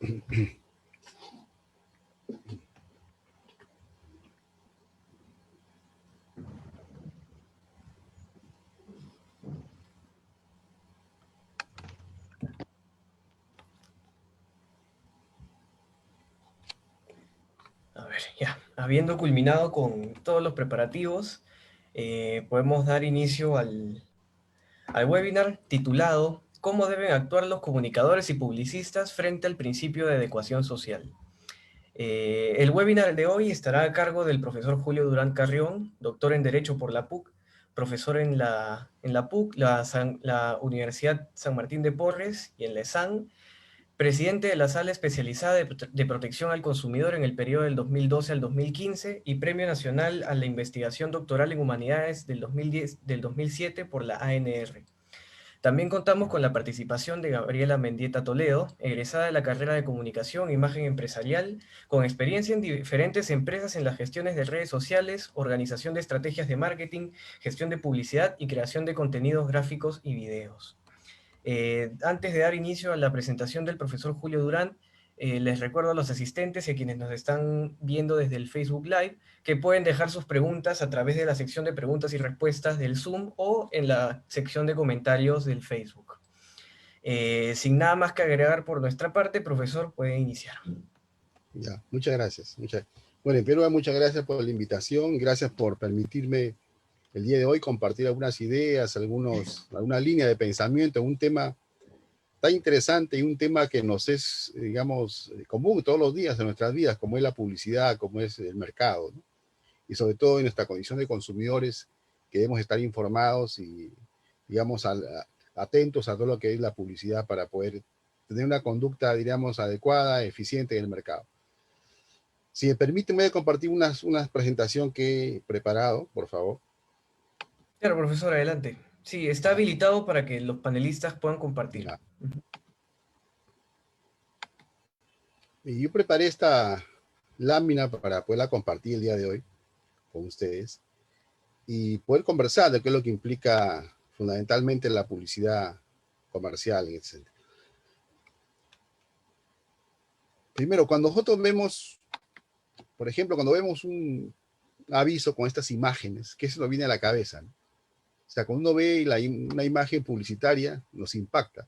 A ver, ya. Habiendo culminado con todos los preparativos, podemos dar inicio al webinar titulado ¿Cómo deben actuar los comunicadores y publicistas frente al principio de adecuación social? El webinar de hoy estará a cargo del profesor Julio Durán Carrión, doctor en Derecho por la PUC, profesor en la PUC, la Universidad San Martín de Porres y en la ESAN, presidente de la Sala Especializada de Protección al Consumidor en el periodo del 2012 al 2015 y Premio Nacional a la Investigación Doctoral en Humanidades del 2007 por la ANR. También contamos con la participación de Gabriela Mendieta Toledo, egresada de la carrera de Comunicación e Imagen Empresarial, con experiencia en diferentes empresas en las gestiones de redes sociales, organización de estrategias de marketing, gestión de publicidad y creación de contenidos gráficos y videos. Antes de dar inicio a la presentación del profesor Julio Durán, les recuerdo a los asistentes y a quienes nos están viendo desde el Facebook Live que pueden dejar sus preguntas a través de la sección de preguntas y respuestas del Zoom o en la sección de comentarios del Facebook. Sin nada más que agregar por nuestra parte, profesor, puede iniciar. Ya, muchas gracias. Bueno, en primer lugar, muchas gracias por la invitación, gracias por permitirme el día de hoy compartir algunas ideas, alguna línea de pensamiento, un tema tan interesante y un tema que nos es, digamos, común todos los días de nuestras vidas, como es la publicidad, como es el mercado, ¿no? Y sobre todo en nuestra condición de consumidores, que debemos estar informados y, digamos, atentos a todo lo que es la publicidad para poder tener una conducta, diríamos, adecuada, eficiente en el mercado. Si me permiten, voy a compartir una presentación que he preparado, por favor. Claro, profesor, adelante. Sí, está habilitado para que los panelistas puedan compartir. Ya. Y yo preparé esta lámina para poderla compartir el día de hoy con ustedes y poder conversar de qué es lo que implica fundamentalmente la publicidad comercial, etc. Primero, cuando nosotros vemos, por ejemplo, cuando vemos un aviso con estas imágenes, ¿qué se nos viene a la cabeza, ¿no? O sea, cuando uno ve una imagen publicitaria, nos impacta.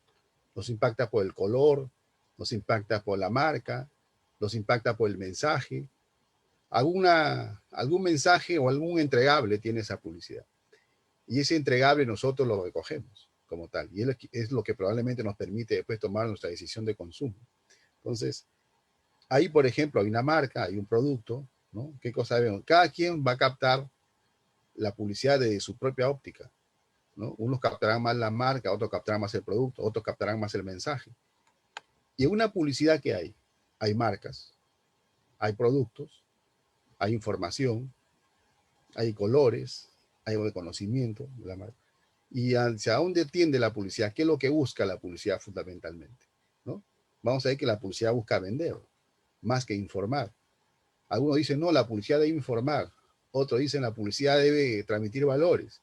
Nos impacta por el color, nos impacta por la marca, nos impacta por el mensaje. Algún mensaje o algún entregable tiene esa publicidad. Y ese entregable nosotros lo recogemos como tal. Y es lo que probablemente nos permite después tomar nuestra decisión de consumo. Entonces, ahí, por ejemplo, hay una marca, hay un producto, ¿no? ¿Qué cosa vemos? Cada quien va a captar la publicidad de su propia óptica, ¿no? Unos captarán más la marca, otros captarán más el producto, otros captarán más el mensaje. Y en una publicidad que hay marcas, hay productos, hay información, hay colores, hay reconocimiento de la marca. Y hacia dónde tiende la publicidad, qué es lo que busca la publicidad fundamentalmente, ¿no? Vamos a ver que la publicidad busca vender, más que informar. Algunos dicen, no, la publicidad debe informar. Otros dicen, la publicidad debe transmitir valores.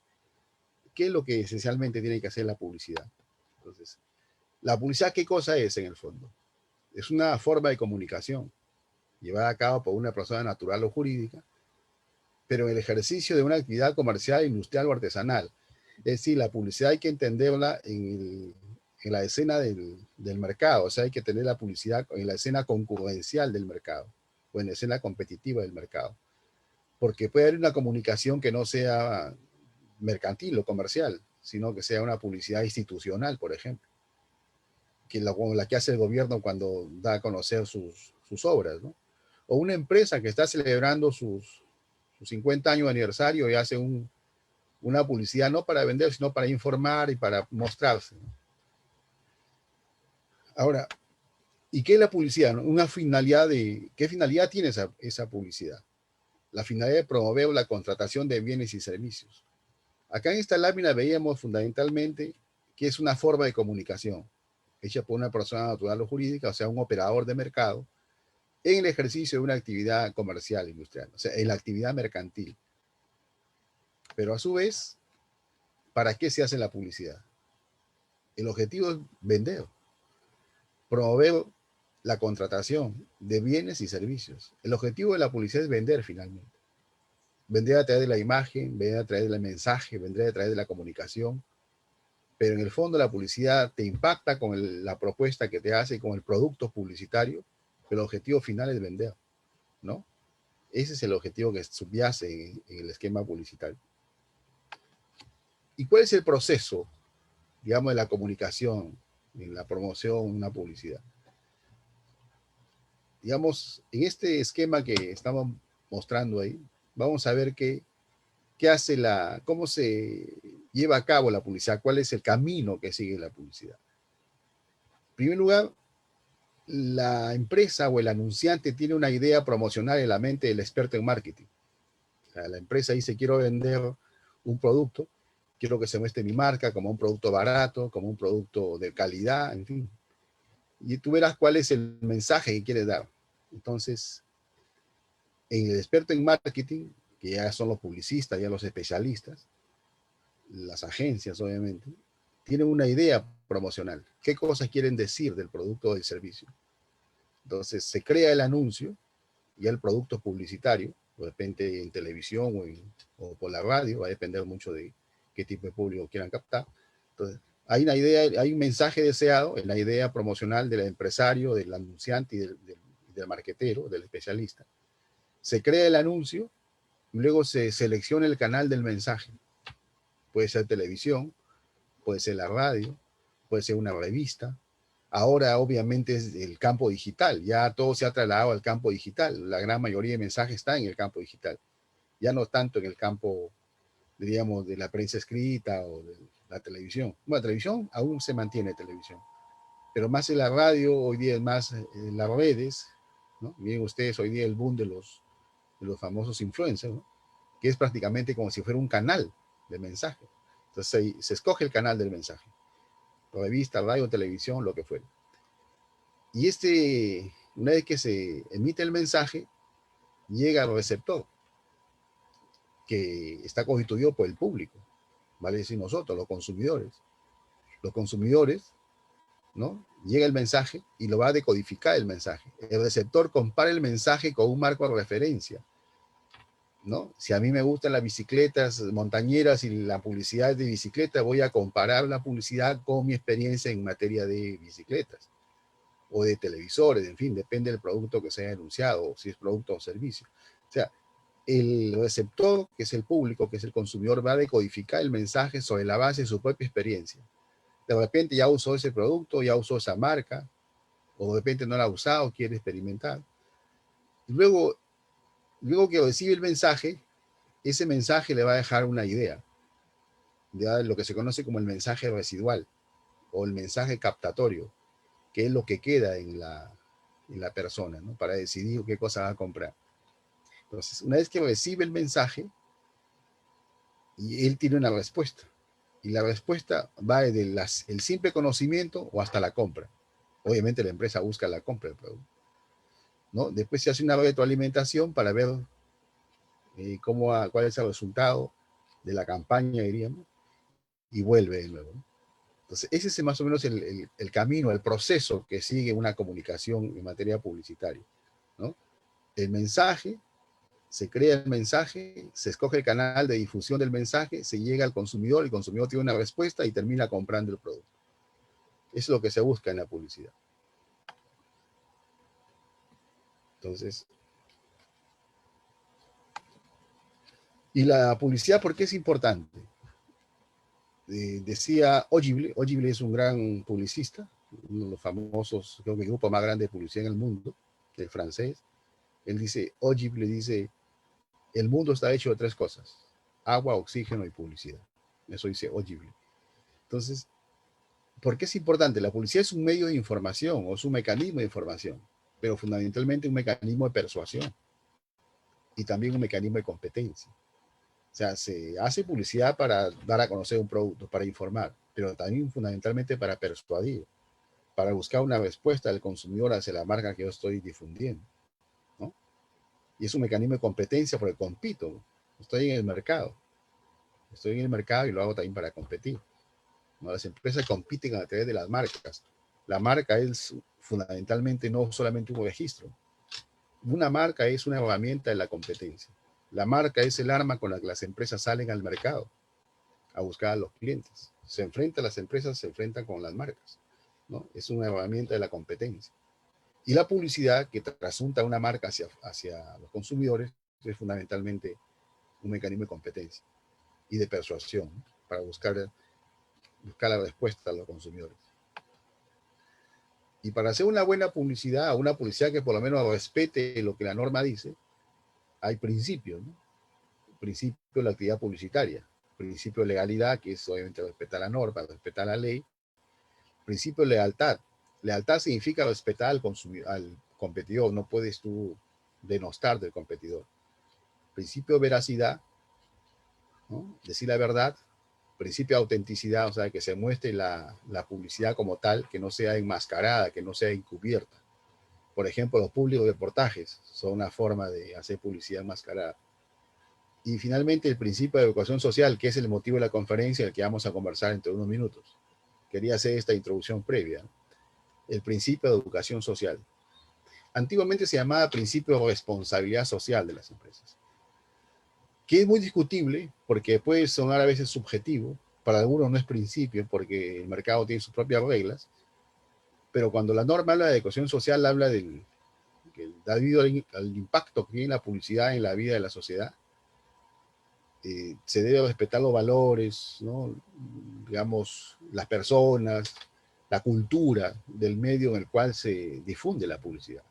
¿Qué es lo que esencialmente tiene que hacer la publicidad? Entonces, la publicidad, ¿qué cosa es en el fondo? Es una forma de comunicación llevada a cabo por una persona natural o jurídica, pero en el ejercicio de una actividad comercial, industrial o artesanal. Es decir, la publicidad hay que entenderla en la escena del mercado, o sea, hay que tener la publicidad en la escena concurrencial del mercado o en la escena competitiva del mercado, porque puede haber una comunicación que no sea mercantil o comercial, sino que sea una publicidad institucional, por ejemplo, como la que hace el gobierno cuando da a conocer sus obras, ¿no? O una empresa que está celebrando sus 50 años de aniversario y hace una publicidad no para vender, sino para informar y para mostrarse, ¿no? Ahora, ¿y qué es la publicidad? ¿Qué finalidad tiene esa publicidad? La finalidad de promover la contratación de bienes y servicios. Acá en esta lámina veíamos fundamentalmente que es una forma de comunicación hecha por una persona natural o jurídica, o sea, un operador de mercado, en el ejercicio de una actividad comercial industrial, o sea, en la actividad mercantil. Pero a su vez, ¿para qué se hace la publicidad? El objetivo es vender, promover la contratación de bienes y servicios. El objetivo de la publicidad es vender finalmente. Vender a través de la imagen, vender a través del mensaje, vender a través de la comunicación, pero en el fondo la publicidad te impacta con la propuesta que te hace, con el producto publicitario, pero el objetivo final es vender, ¿no? Ese es el objetivo que subyace en el esquema publicitario. ¿Y cuál es el proceso, digamos, de la comunicación, en la promoción, una publicidad? Digamos, en este esquema que estamos mostrando ahí, vamos a ver qué hace cómo se lleva a cabo la publicidad, cuál es el camino que sigue la publicidad. En primer lugar, la empresa o el anunciante tiene una idea promocional en la mente del experto en marketing. O sea, la empresa dice, quiero vender un producto, quiero que se muestre mi marca como un producto barato, como un producto de calidad, en fin. Y tú verás cuál es el mensaje que quiere dar. Entonces, en el experto en marketing, que ya son los publicistas, ya los especialistas, las agencias obviamente, tienen una idea promocional. ¿Qué cosas quieren decir del producto o del servicio? Entonces se crea el anuncio y el producto publicitario, de repente en televisión o por la radio, va a depender mucho de qué tipo de público quieran captar. Entonces, hay una idea, hay un mensaje deseado en la idea promocional del empresario, del anunciante y del marquetero, del especialista. Se crea el anuncio y luego se selecciona el canal del mensaje. Puede ser televisión, puede ser la radio, puede ser una revista. Ahora obviamente es el campo digital, ya todo se ha trasladado al campo digital, la gran mayoría de mensajes está en el campo digital, ya no tanto en el campo, diríamos, de la prensa escrita o de la televisión. Bueno, televisión aún se mantiene televisión, pero más en la radio, hoy día es más en las redes, ¿no? Miren ustedes hoy día el boom de los famosos influencers, ¿no? Que es prácticamente como si fuera un canal de mensaje. Entonces se escoge el canal del mensaje, revista, radio, televisión, lo que fuera. Y una vez que se emite el mensaje, llega al receptor, que está constituido por el público, vale decir nosotros, los consumidores. Los consumidores, ¿no? Llega el mensaje y lo va a decodificar el mensaje. El receptor compara el mensaje con un marco de referencia, ¿no? Si a mí me gustan las bicicletas montañeras y la publicidad de bicicleta, voy a comparar la publicidad con mi experiencia en materia de bicicletas o de televisores, en fin, depende del producto que se haya anunciado, o si es producto o servicio. O sea, el receptor, que es el público, que es el consumidor, va a decodificar el mensaje sobre la base de su propia experiencia. De repente ya usó ese producto, ya usó esa marca, o de repente no la ha usado, quiere experimentar. Y luego que recibe el mensaje, ese mensaje le va a dejar una idea, de lo que se conoce como el mensaje residual o el mensaje captatorio, que es lo que queda en la persona, ¿no? Para decidir qué cosa va a comprar. Entonces, una vez que recibe el mensaje, y él tiene una respuesta. Y la respuesta va desde el simple conocimiento o hasta la compra. Obviamente la empresa busca la compra del producto, ¿no? Después se hace una retroalimentación para ver cuál es el resultado de la campaña, diríamos, y vuelve de nuevo, ¿no? Entonces, ese es más o menos el camino, el proceso que sigue una comunicación en materia publicitaria, ¿no? El mensaje, se crea el mensaje, se escoge el canal de difusión del mensaje, se llega al consumidor, el consumidor tiene una respuesta y termina comprando el producto. Eso es lo que se busca en la publicidad. Entonces, ¿y la publicidad por qué es importante? Decía Ogible es un gran publicista, uno de los famosos, creo que el grupo más grande de publicidad en el mundo, el francés. Él dice, Ogible dice, el mundo está hecho de tres cosas: agua, oxígeno y publicidad. Eso dice Ogible. Entonces, ¿por qué es importante? La publicidad es un medio de información o es un mecanismo de información, pero fundamentalmente un mecanismo de persuasión y también un mecanismo de competencia. O sea, se hace publicidad para dar a conocer un producto, para informar, pero también fundamentalmente para persuadir, para buscar una respuesta del consumidor hacia la marca que yo estoy difundiendo, ¿no? Y es un mecanismo de competencia porque compito, estoy en el mercado y lo hago también para competir, ¿no? Las empresas compiten a través de las marcas. La marca es fundamentalmente no solamente un registro. Una marca es una herramienta de la competencia. La marca es el arma con la que las empresas salen al mercado a buscar a los clientes. Las empresas se enfrentan con las marcas, ¿no? Es una herramienta de la competencia. Y la publicidad que trasunta una marca hacia los consumidores es fundamentalmente un mecanismo de competencia y de persuasión, ¿no? Para buscar la respuesta a los consumidores. Y para hacer una buena publicidad, una publicidad que por lo menos respete lo que la norma dice, hay principios, ¿no? El principio de la actividad publicitaria, principio de legalidad, que es obviamente respetar la norma, respetar la ley, principio de lealtad. Lealtad significa respetar al competidor, no puedes tú denostar del competidor. Principio de veracidad, ¿no? Decir la verdad. Principio de autenticidad, o sea, que se muestre la publicidad como tal, que no sea enmascarada, que no sea encubierta. Por ejemplo, los públicos reportajes son una forma de hacer publicidad enmascarada. Y finalmente el principio de educación social, que es el motivo de la conferencia, el que vamos a conversar entre unos minutos. Quería hacer esta introducción previa. El principio de educación social. Antiguamente se llamaba principio de responsabilidad social de las empresas, que es muy discutible porque puede sonar a veces subjetivo. Para algunos no es principio porque el mercado tiene sus propias reglas, pero cuando la norma habla de educación social, habla del que debido al impacto que tiene la publicidad en la vida de la sociedad, se debe respetar los valores, ¿no? Digamos, las personas, la cultura del medio en el cual se difunde la publicidad.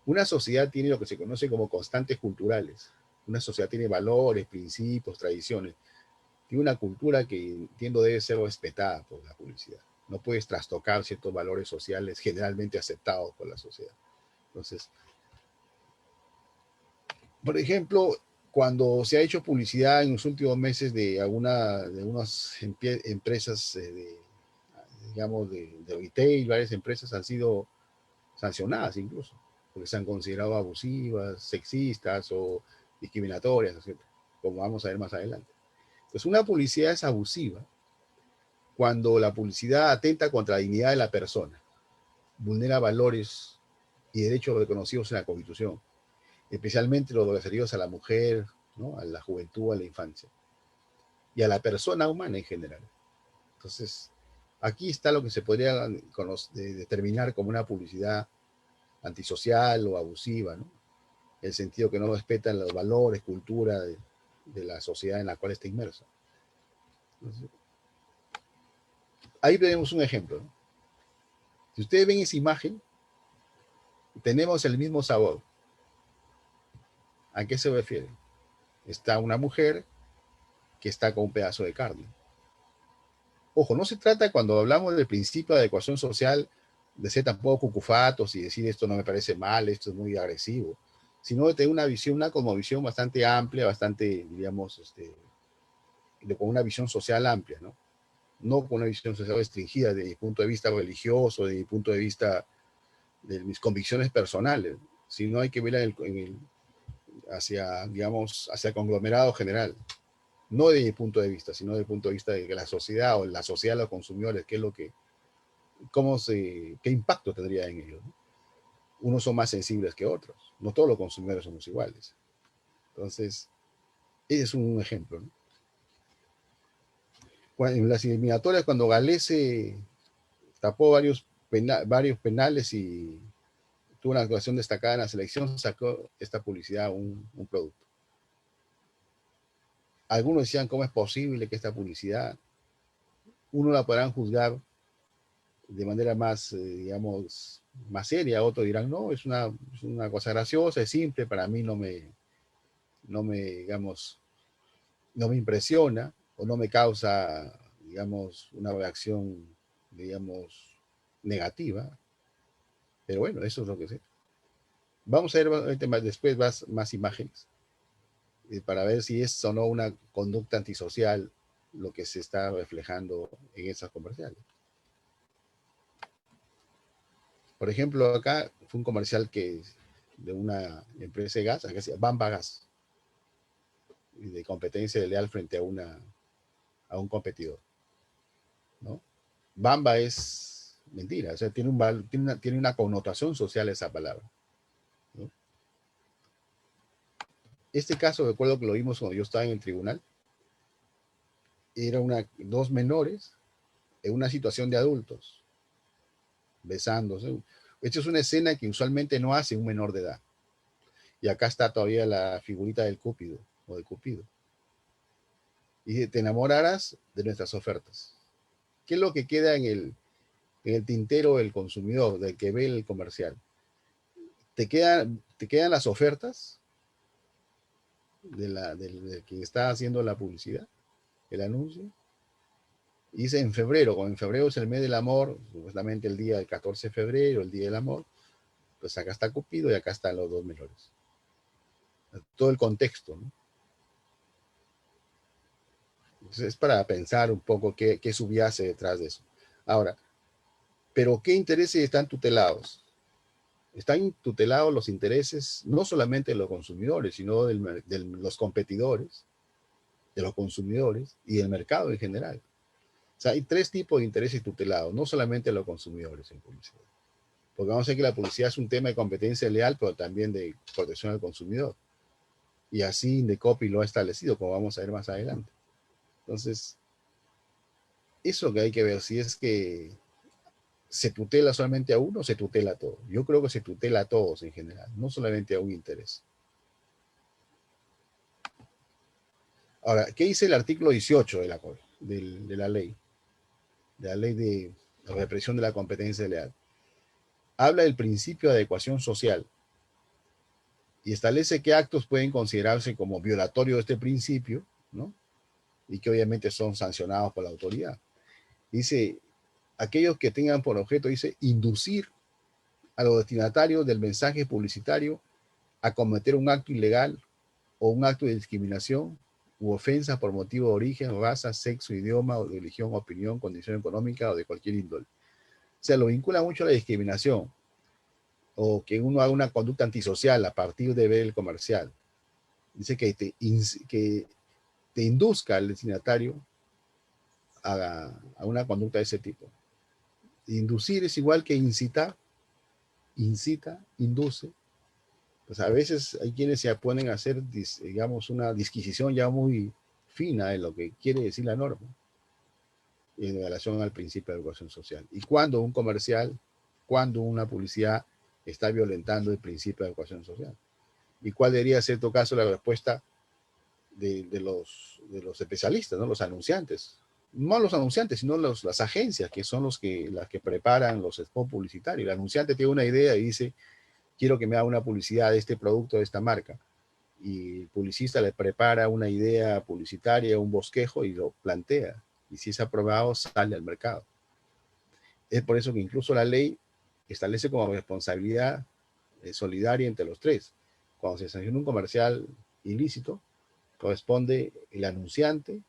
Una sociedad tiene lo que se conoce como constantes culturales. Una sociedad tiene valores, principios, tradiciones. Tiene una cultura que entiendo debe ser respetada por la publicidad. No puedes trastocar ciertos valores sociales generalmente aceptados por la sociedad. Entonces, por ejemplo, cuando se ha hecho publicidad en los últimos meses de algunas empresas, digamos, de retail, varias empresas han sido sancionadas incluso, porque se han considerado abusivas, sexistas o discriminatorias, etc., como vamos a ver más adelante. Pues una publicidad es abusiva cuando la publicidad atenta contra la dignidad de la persona, vulnera valores y derechos reconocidos en la Constitución, especialmente los referidos a la mujer, ¿no? A la juventud, a la infancia y a la persona humana en general. Entonces, aquí está lo que se podría determinar como una publicidad antisocial o abusiva, ¿no? El sentido que no respetan los valores, cultura de la sociedad en la cual está inmersa. Entonces, ahí tenemos un ejemplo, ¿no? Si ustedes ven esa imagen, tenemos el mismo sabor. ¿A qué se refiere? Está una mujer que está con un pedazo de carne. Ojo, no se trata cuando hablamos del principio de adecuación social de ser tampoco cucufatos y decir esto no me parece mal, esto es muy agresivo, sino de tener una visión, una cosmovisión bastante amplia, bastante, diríamos, con una visión social amplia, ¿no? No con una visión social restringida desde mi punto de vista religioso, desde mi punto de vista de mis convicciones personales, sino hay que ver hacia, digamos, hacia el conglomerado general. No desde mi punto de vista, sino desde el punto de vista de que la sociedad o la sociedad de los consumidores, qué es lo que, qué impacto tendría en ellos, ¿no? Unos son más sensibles que otros. No todos los consumidores somos iguales. Entonces, ese es un ejemplo, ¿no? En las eliminatorias, cuando Galese tapó varios penales y tuvo una actuación destacada en la selección, sacó esta publicidad un producto. Algunos decían, ¿cómo es posible que esta publicidad, uno la podrán juzgar de manera más, digamos, más seria? Otros dirán, no, es una cosa graciosa, es simple, para mí digamos, no me impresiona o no me causa, digamos, una reacción, digamos, negativa. Pero bueno, eso es lo que sé. Vamos a ver después más imágenes para ver si es o no una conducta antisocial lo que se está reflejando en esas comerciales. Por ejemplo, acá fue un comercial de una empresa de gas, que se llama Bamba Gas, de competencia leal frente a un competidor, ¿no? Bamba es mentira, o sea, tiene una connotación social esa palabra, ¿no? Este caso, recuerdo que lo vimos cuando yo estaba en el tribunal, era dos menores en una situación de adultos, besándose. Esta es una escena que usualmente no hace un menor de edad. Y acá está todavía la figurita del Cúpido o de Cupido. Y te enamorarás de nuestras ofertas. ¿Qué es lo que queda en el tintero del consumidor, del que ve el comercial? Te quedan las ofertas de quien está haciendo la publicidad, el anuncio. Y dice en febrero, como en febrero es el mes del amor, supuestamente el día del 14 de febrero, el día del amor, pues acá está Cupido y acá están los dos menores. Todo el contexto, ¿no? Entonces es para pensar un poco qué subyace detrás de eso. Ahora, ¿pero qué intereses están tutelados? Están tutelados los intereses no solamente de los consumidores, sino de los competidores, de los consumidores y del mercado en general. O sea, hay tres tipos de intereses tutelados, no solamente los consumidores en publicidad. Porque vamos a ver que la publicidad es un tema de competencia leal, pero también de protección al consumidor. Y así Indecopi lo ha establecido, como vamos a ver más adelante. Entonces, eso que hay que ver, si es que se tutela solamente a uno, se tutela a todos. Yo creo que se tutela a todos en general, no solamente a un interés. Ahora, ¿qué dice el artículo 18 de la ley? De la ley de represión de la competencia leal. Habla del principio de adecuación social y establece qué actos pueden considerarse como violatorios de este principio, ¿no? Y que obviamente son sancionados por la autoridad. Dice, aquellos que tengan por objeto, dice, inducir a los destinatarios del mensaje publicitario a cometer un acto ilegal o un acto de discriminación u ofensa por motivo de origen, raza, sexo, idioma, o religión, opinión, condición económica o de cualquier índole. O sea, lo vincula mucho a la discriminación o que uno haga una conducta antisocial a partir de ver el comercial. Dice que te induzca al destinatario a una conducta de ese tipo. Inducir es igual que incitar, incita, induce. Pues a veces hay quienes se ponen a hacer, digamos, una disquisición ya muy fina de lo que quiere decir la norma en relación al principio de educación social. Y cuando un comercial, cuando una publicidad está violentando el principio de educación social. ¿Y cuál debería ser, en todo caso, la respuesta de los especialistas, ¿no? Los anunciantes? No los anunciantes, sino las agencias, que son las que preparan los spots publicitarios. El anunciante tiene una idea y dice, quiero que me haga una publicidad de este producto, de esta marca. Y el publicista le prepara una idea publicitaria, un bosquejo y lo plantea. Y si es aprobado, sale al mercado. Es por eso que incluso la ley establece como responsabilidad solidaria entre los tres. Cuando se sanciona un comercial ilícito, corresponde el anunciante,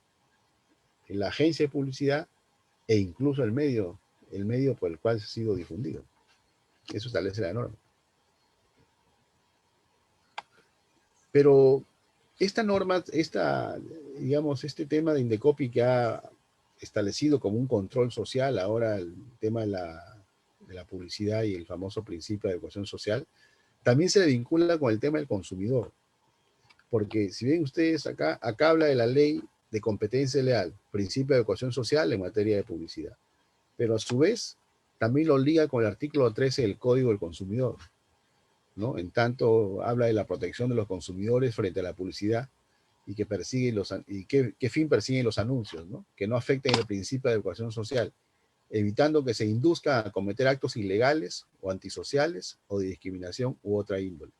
la agencia de publicidad e incluso el medio por el cual ha sido difundido. Eso establece la norma. Pero esta norma, digamos, este tema de Indecopi que ha establecido como un control social, ahora el tema de la publicidad y el famoso principio de adecuación social, también se le vincula con el tema del consumidor. Porque si ven ustedes acá habla de la ley de competencia leal, principio de adecuación social en materia de publicidad. Pero a su vez, también lo liga con el artículo 13 del Código del Consumidor, ¿no? En tanto habla de la protección de los consumidores frente a la publicidad y que persigue qué fin persiguen los anuncios, ¿no? Que no afecten el principio de adecuación social, evitando que se induzca a cometer actos ilegales o antisociales o de discriminación u otra índole.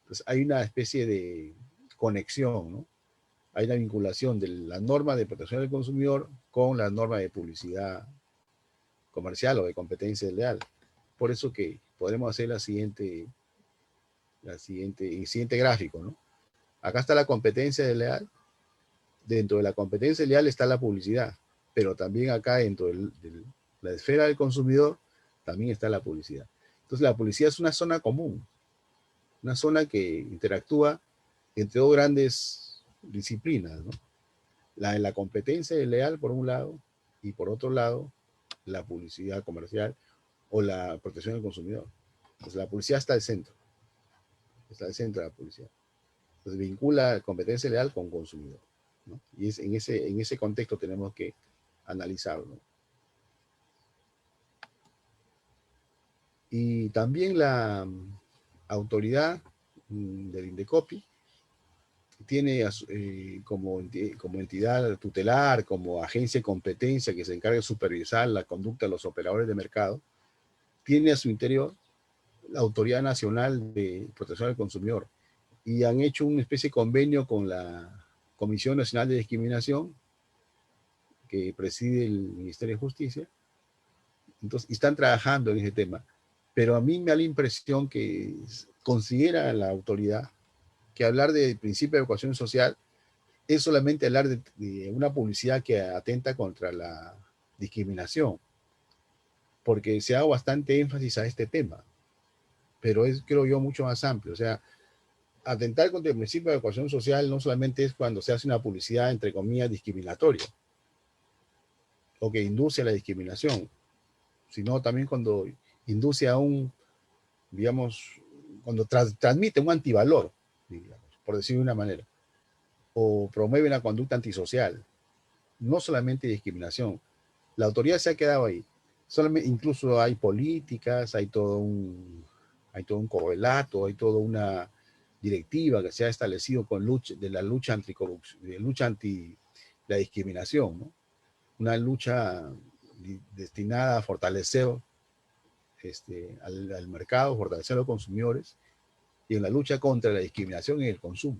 Entonces hay una especie de conexión, ¿no? Hay una vinculación de la norma de protección del consumidor con la norma de publicidad comercial o de competencia leal. Por eso que podremos hacer el siguiente gráfico, ¿no? Acá está la competencia leal. Dentro de la competencia leal está la publicidad, pero también acá dentro de la esfera del consumidor también está la publicidad. Entonces la publicidad es una zona común, una zona que interactúa entre dos grandes disciplinas, ¿no? La de la competencia leal por un lado y por otro lado la publicidad comercial o la protección del consumidor. Entonces la publicidad está al centro de la publicidad. Entonces vincula competencia leal con consumidor, ¿no? Y es en ese contexto tenemos que analizarlo. Y también la autoridad del Indecopi tiene como entidad tutelar, como agencia de competencia que se encarga de supervisar la conducta de los operadores de mercado, tiene a su interior la Autoridad Nacional de Protección del Consumidor y han hecho una especie de convenio con la Comisión Nacional de Discriminación que preside el Ministerio de Justicia. Entonces, y están trabajando en ese tema. Pero a mí me da la impresión que considera la autoridad que hablar de principio de ecuación social es solamente hablar de una publicidad que atenta contra la discriminación, porque se ha dado bastante énfasis a este tema, pero es, creo yo, mucho más amplio. O sea, atentar contra el principio de ecuación social no solamente es cuando se hace una publicidad, entre comillas, discriminatoria, o que induce a la discriminación, sino también cuando induce a un, digamos, cuando transmite un antivalor, digamos, por decirlo de una manera, o promueve una conducta antisocial, no solamente discriminación. La autoridad se ha quedado ahí. Solamente, incluso hay políticas, hay todo un correlato, hay toda una directiva que se ha establecido con de la lucha anticorrupción, de lucha anti la discriminación, ¿no? Una lucha destinada a fortalecer al mercado, fortalecer a los consumidores y en la lucha contra la discriminación en el consumo.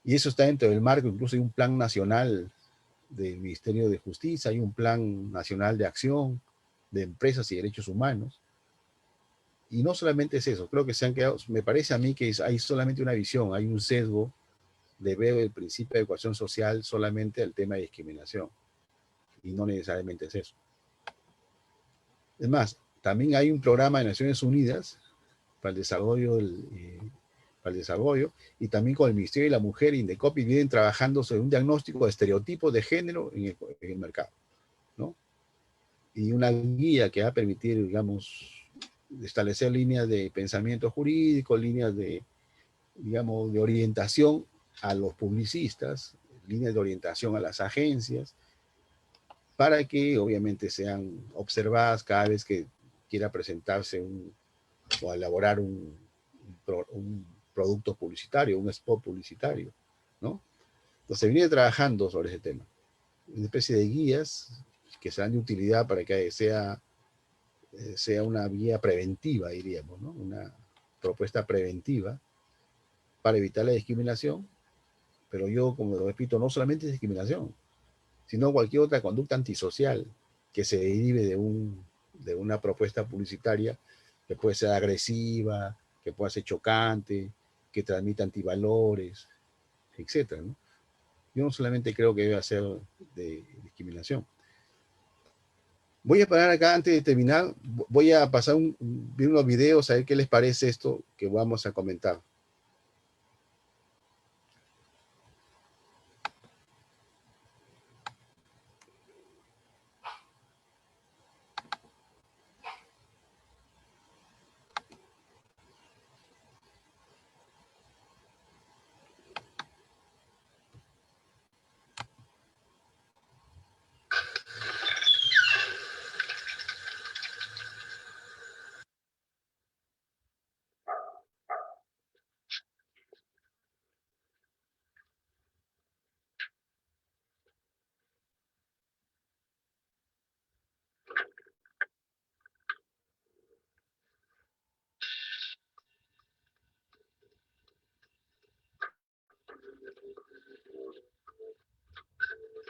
Y eso está dentro del marco, incluso hay un plan nacional del Ministerio de Justicia, hay un plan nacional de acción de empresas y derechos humanos. Y no solamente es eso, creo que se han quedado, me parece a mí que hay solamente una visión, hay un sesgo de ver el principio de ecuación social solamente al tema de discriminación. Y no necesariamente es eso. Es más, también hay un programa de Naciones Unidas para el desarrollo, y también con el Ministerio de la Mujer y Indecopi vienen trabajando sobre un diagnóstico de estereotipos de género en el mercado, ¿no? Y una guía que va a permitir, digamos, establecer líneas de pensamiento jurídico, líneas de, digamos, de orientación a los publicistas, líneas de orientación a las agencias, para que obviamente sean observadas cada vez que quiera presentarse o elaborar un producto publicitario, un spot publicitario, ¿no? Entonces viene trabajando sobre ese tema, una especie de guías que serán de utilidad para que sea una vía preventiva, diríamos, ¿no? Una propuesta preventiva para evitar la discriminación, pero yo, como lo repito, no solamente discriminación, sino cualquier otra conducta antisocial que se derive de una propuesta publicitaria que puede ser agresiva, que pueda ser chocante, que transmita antivalores, etcétera, ¿no? Yo no solamente creo que debe ser de discriminación. Voy a parar acá antes de terminar. Voy a pasar ver unos videos a ver qué les parece esto que vamos a comentar.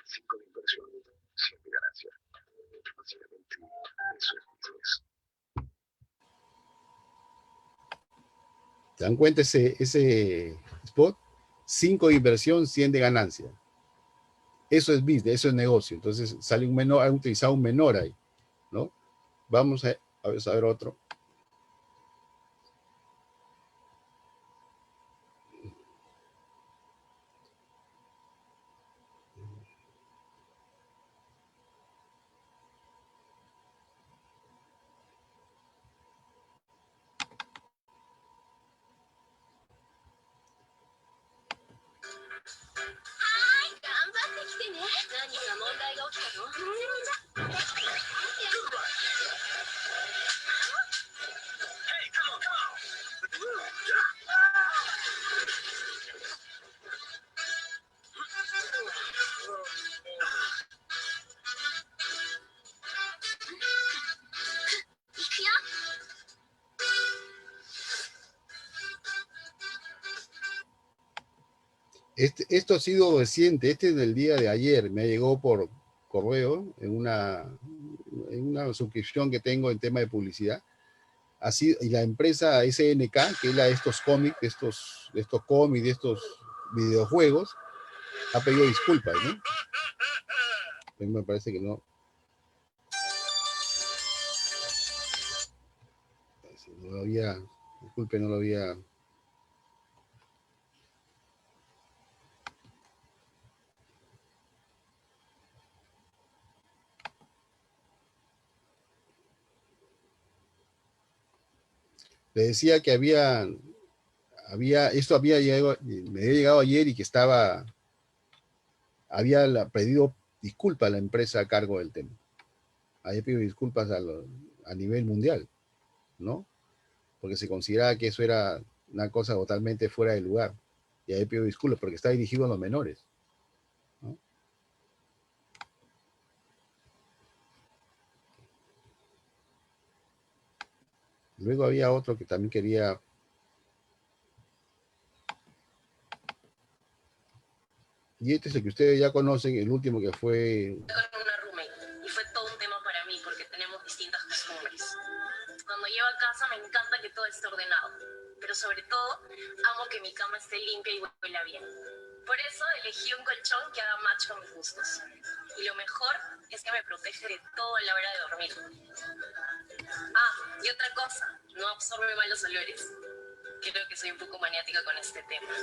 Cinco de inversión, 100 de ganancia. Básicamente, eso es business. ¿Se dan cuenta ese spot? 5 de inversión, 100 de ganancia. Eso es business, eso es negocio. Entonces sale un menor, han utilizado un menor ahí, ¿no? Vamos a ver otro. Esto ha sido reciente, este es del día de ayer, me llegó por correo en una suscripción que tengo en tema de publicidad. Así, y la empresa SNK, que es la de estos cómics, de estos cómics, de estos videojuegos, ha pedido disculpas, ¿no? Me parece que no. No lo había, disculpe, no lo había. Le decía que esto había llegado, me había llegado ayer y que había pedido disculpas a la empresa a cargo del tema. Había pedido disculpas a nivel mundial, ¿no? Porque se consideraba que eso era una cosa totalmente fuera de lugar. Y había pedido disculpas porque está dirigido a los menores, ¿no? Luego había otro que también quería. Y este es el que ustedes ya conocen, el último que fue. Con una roommate y fue todo un tema para mí porque tenemos distintas costumbres. Cuando llego a casa me encanta que todo esté ordenado, pero sobre todo amo que mi cama esté limpia y huela bien. Por eso elegí un colchón que haga match con mis gustos. Y lo mejor es que me protege de todo a la hora de dormir. Ah, y otra cosa, no absorbe malos olores. Creo que soy un poco maniática con este tema.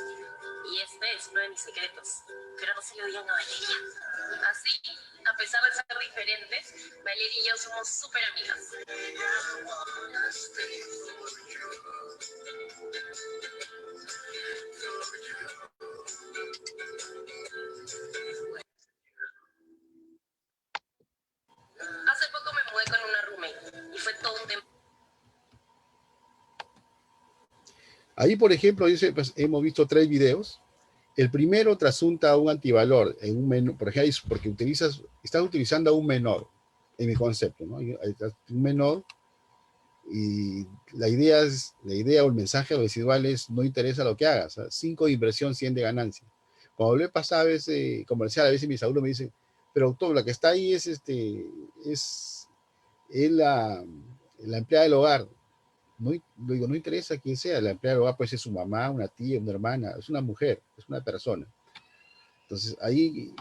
Y este es uno de mis secretos. Pero no se lo digan a Valeria. Así, a pesar de ser diferentes, Valeria y yo somos súper amigas. Hace poco me mudé con una roommate y fue todo un tema. Ahí, por ejemplo, dice, pues, hemos visto 3 videos. El primero trasunta a un antivalor en un menor, por ejemplo, porque estás utilizando a un menor, en mi concepto, ¿no? Un menor, y la idea o el mensaje residual es: no interesa lo que hagas, 5 de inversión, 100 de ganancia. Cuando le pasa a veces comercial, a veces mis alumnos me dicen, pero doctor, la que está ahí es la empleada del hogar. No, digo, no interesa quién sea, la empleada del hogar puede ser su mamá, una tía, una hermana, es una mujer, es una persona. Entonces, ahí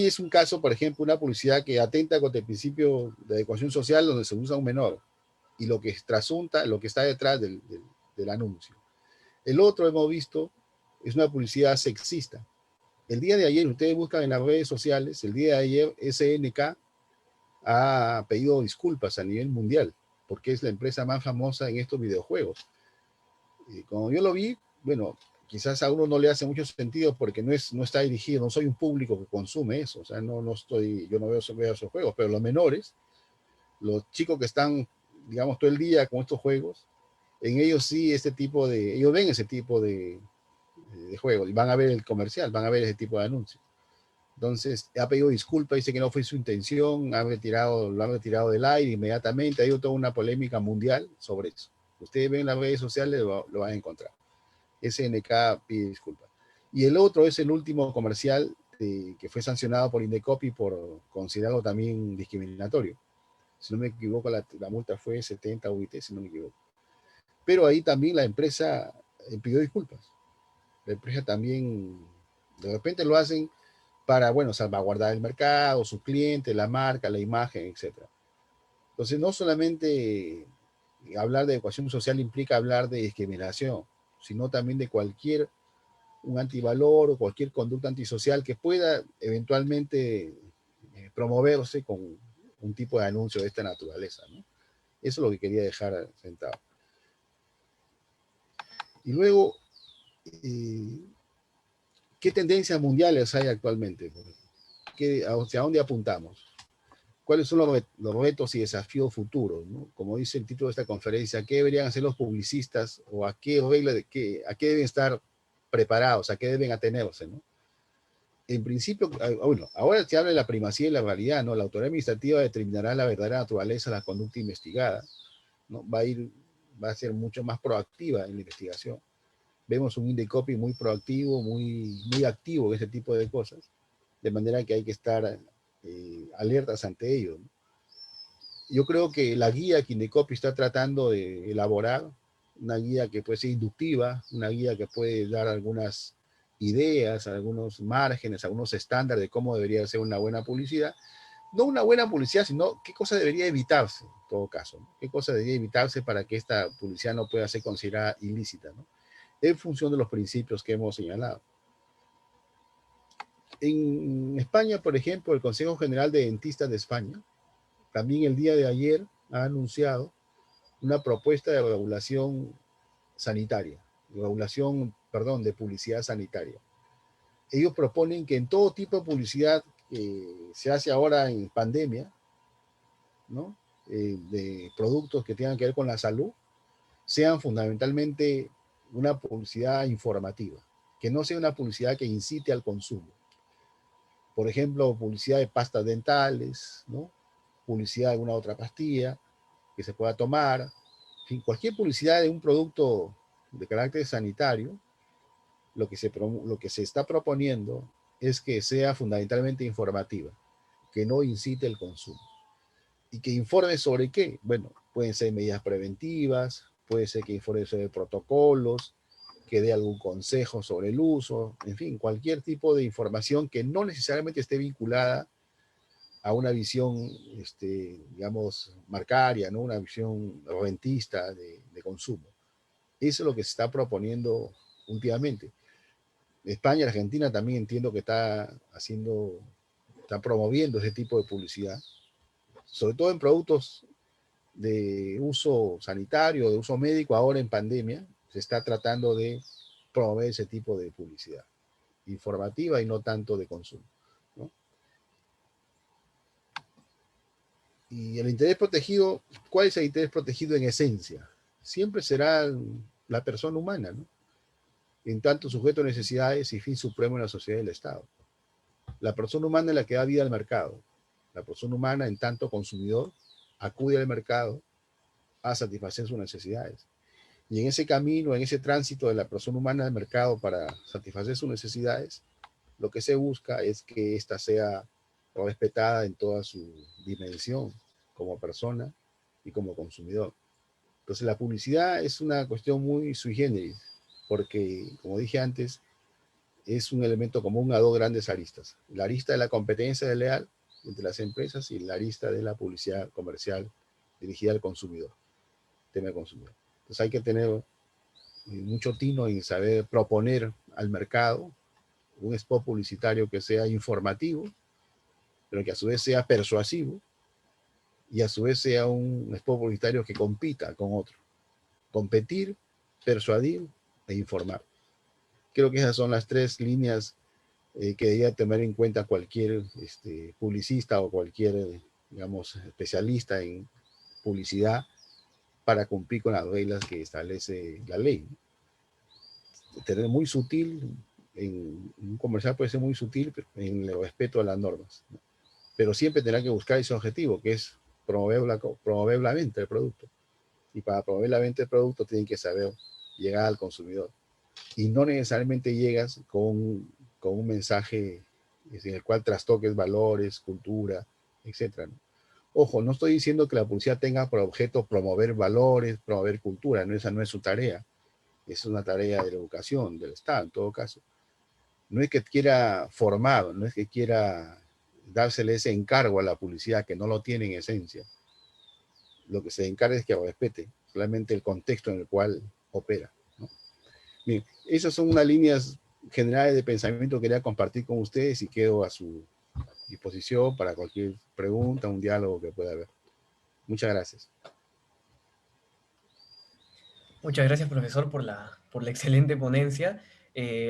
es un caso, por ejemplo, una publicidad que atenta contra el principio de adecuación social donde se usa un menor y lo que trasunta, lo que está detrás del anuncio. El otro, hemos visto, es una publicidad sexista. El día de ayer, ustedes buscan en las redes sociales, el día de ayer SNK ha pedido disculpas a nivel mundial porque es la empresa más famosa en estos videojuegos. Y como yo lo vi, bueno, quizás a uno no le hace mucho sentido porque no está dirigido, no soy un público que consume eso, o sea, yo no veo esos juegos, pero los menores, los chicos que están, digamos, todo el día con estos juegos, en ellos sí, ellos ven ese tipo de juegos y van a ver el comercial, van a ver ese tipo de anuncios. Entonces, ha pedido disculpas, dice que no fue su intención, lo han retirado del aire inmediatamente. Ha habido toda una polémica mundial sobre eso. Ustedes ven las redes sociales, lo van a encontrar. SNK pide disculpas. Y el otro es el último comercial que fue sancionado por Indecopi por considerarlo también discriminatorio. Si no me equivoco, la multa fue 70 UIT, si no me equivoco. Pero ahí también la empresa pidió disculpas. La empresa también, de repente lo hacen para, bueno, salvaguardar el mercado, sus clientes, la marca, la imagen, etc. Entonces, no solamente hablar de ecuación social implica hablar de discriminación, sino también de un antivalor o cualquier conducta antisocial que pueda eventualmente promoverse con un tipo de anuncio de esta naturaleza, ¿no? Eso es lo que quería dejar sentado. Y luego, ¿qué tendencias mundiales hay actualmente? hacia dónde apuntamos? ¿Cuáles son los retos y desafíos futuros, ¿no? Como dice el título de esta conferencia, ¿qué deberían hacer los publicistas o a qué a qué deben estar preparados, a qué deben atenerse, ¿no? En principio, bueno, ahora se habla de la primacía y la realidad, ¿no? La autoridad administrativa determinará la verdadera naturaleza de la conducta investigada, ¿no? Va a ser mucho más proactiva en la investigación. Vemos un Indecopy muy proactivo, muy activo en ese tipo de cosas, de manera que hay que estar alertas ante ello, ¿no? Yo creo que la guía que Indecopy está tratando de elaborar, una guía que puede ser inductiva, una guía que puede dar algunas ideas, algunos márgenes, algunos estándares de cómo debería ser una buena publicidad, no una buena publicidad, sino qué cosa debería evitarse, en todo caso, ¿no? Qué cosa debería evitarse para que esta publicidad no pueda ser considerada ilícita, ¿no? En función de los principios que hemos señalado. En España, por ejemplo, el Consejo General de Dentistas de España, también el día de ayer ha anunciado una propuesta de regulación sanitaria, perdón, de publicidad sanitaria. Ellos proponen que en todo tipo de publicidad que se hace ahora en pandemia, ¿no? De productos que tengan que ver con la salud, sean fundamentalmente una publicidad informativa, que no sea una publicidad que incite al consumo. Por ejemplo, publicidad de pastas dentales, ¿no? Publicidad de alguna otra pastilla que se pueda tomar, en fin, cualquier publicidad de un producto de carácter sanitario, lo que se está proponiendo es que sea fundamentalmente informativa, que no incite el consumo. ¿Y que informe sobre qué? Bueno, pueden ser medidas preventivas, puede ser que informe sobre protocolos, que dé algún consejo sobre el uso, en fin, cualquier tipo de información que no necesariamente esté vinculada a una visión, digamos, marcaria, ¿no? Una visión rentista de consumo. Eso es lo que se está proponiendo últimamente. España y Argentina también entiendo que está promoviendo ese tipo de publicidad, sobre todo en productos de uso sanitario, de uso médico, ahora en pandemia, se está tratando de promover ese tipo de publicidad informativa y no tanto de consumo, ¿no? Y el interés protegido, ¿cuál es el interés protegido en esencia? Siempre será la persona humana, ¿no? En tanto sujeto a necesidades y fin supremo en la sociedad y el Estado. La persona humana es la que da vida al mercado. La persona humana, en tanto consumidor, acude al mercado a satisfacer sus necesidades. Y en ese camino, en ese tránsito de la persona humana al mercado para satisfacer sus necesidades, lo que se busca es que ésta sea respetada en toda su dimensión como persona y como consumidor. Entonces la publicidad es una cuestión muy sui generis, porque, como dije antes, es un elemento común a dos grandes aristas. La arista de la competencia desleal entre las empresas y la arista de la publicidad comercial dirigida al consumidor, tema de consumidor. Entonces hay que tener mucho tino en saber proponer al mercado un spot publicitario que sea informativo, pero que a su vez sea persuasivo y a su vez sea un spot publicitario que compita con otro. Competir, persuadir e informar. Creo que esas son las tres líneas que debería tener en cuenta cualquier publicista o cualquier, digamos, especialista en publicidad para cumplir con las reglas que establece la ley. Tener muy sutil, en un comercial puede ser muy sutil en el respeto a las normas, ¿no? Pero siempre tendrá que buscar ese objetivo, que es promover la venta del producto. Y para promover la venta del producto tienen que saber llegar al consumidor. Y no necesariamente llegas con un mensaje en el cual trastoques valores, cultura, etc., ¿no? Ojo, no estoy diciendo que la publicidad tenga por objeto promover valores, promover cultura, no, esa no es su tarea. Es una tarea de la educación, del Estado, en todo caso. No es que quiera formar, no es que quiera dársele ese encargo a la publicidad, que no lo tiene en esencia. Lo que se encarga es que respete solamente el contexto en el cual opera, ¿no? Bien, esas son unas líneas generales de pensamiento que quería compartir con ustedes y quedo a su disposición para cualquier pregunta, un diálogo que pueda haber. Muchas gracias. Muchas gracias, profesor, por la excelente ponencia.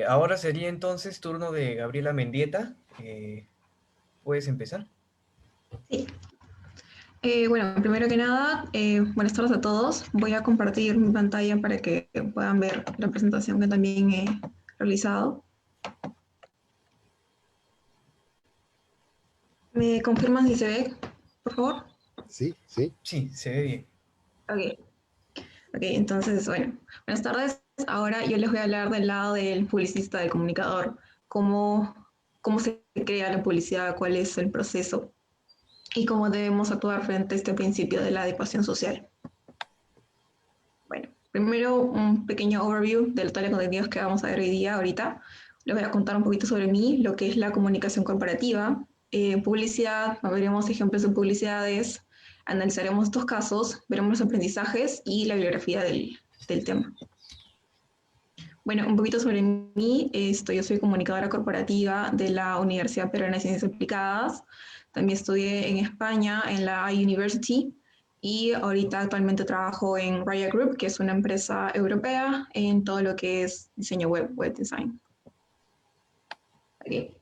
Ahora sería entonces turno de Gabriela Mendieta. ¿Puedes empezar? Sí. Bueno, primero que nada, buenas tardes a todos. Voy a compartir mi pantalla para que puedan ver la presentación que también he realizado. ¿Me confirman si se ve, por favor? Sí, sí. Sí, se ve bien. Ok. Ok, entonces, bueno, buenas tardes. Ahora yo les voy a hablar del lado del publicista, del comunicador, cómo se crea la publicidad, cuál es el proceso y cómo debemos actuar frente a este principio de la adecuación social. Bueno, primero un pequeño overview de todos los contenidos que vamos a ver hoy día, ahorita. Les voy a contar un poquito sobre mí, lo que es la comunicación corporativa, publicidad, veremos ejemplos de publicidades, analizaremos estos casos, veremos los aprendizajes y la bibliografía del tema. Bueno, un poquito sobre mí, yo soy comunicadora corporativa de la Universidad Peruana de Ciencias Aplicadas, también estudié en España, en la iUniversity, y ahorita actualmente trabajo en Raya Group, que es una empresa europea en todo lo que es diseño web, web design. Okay.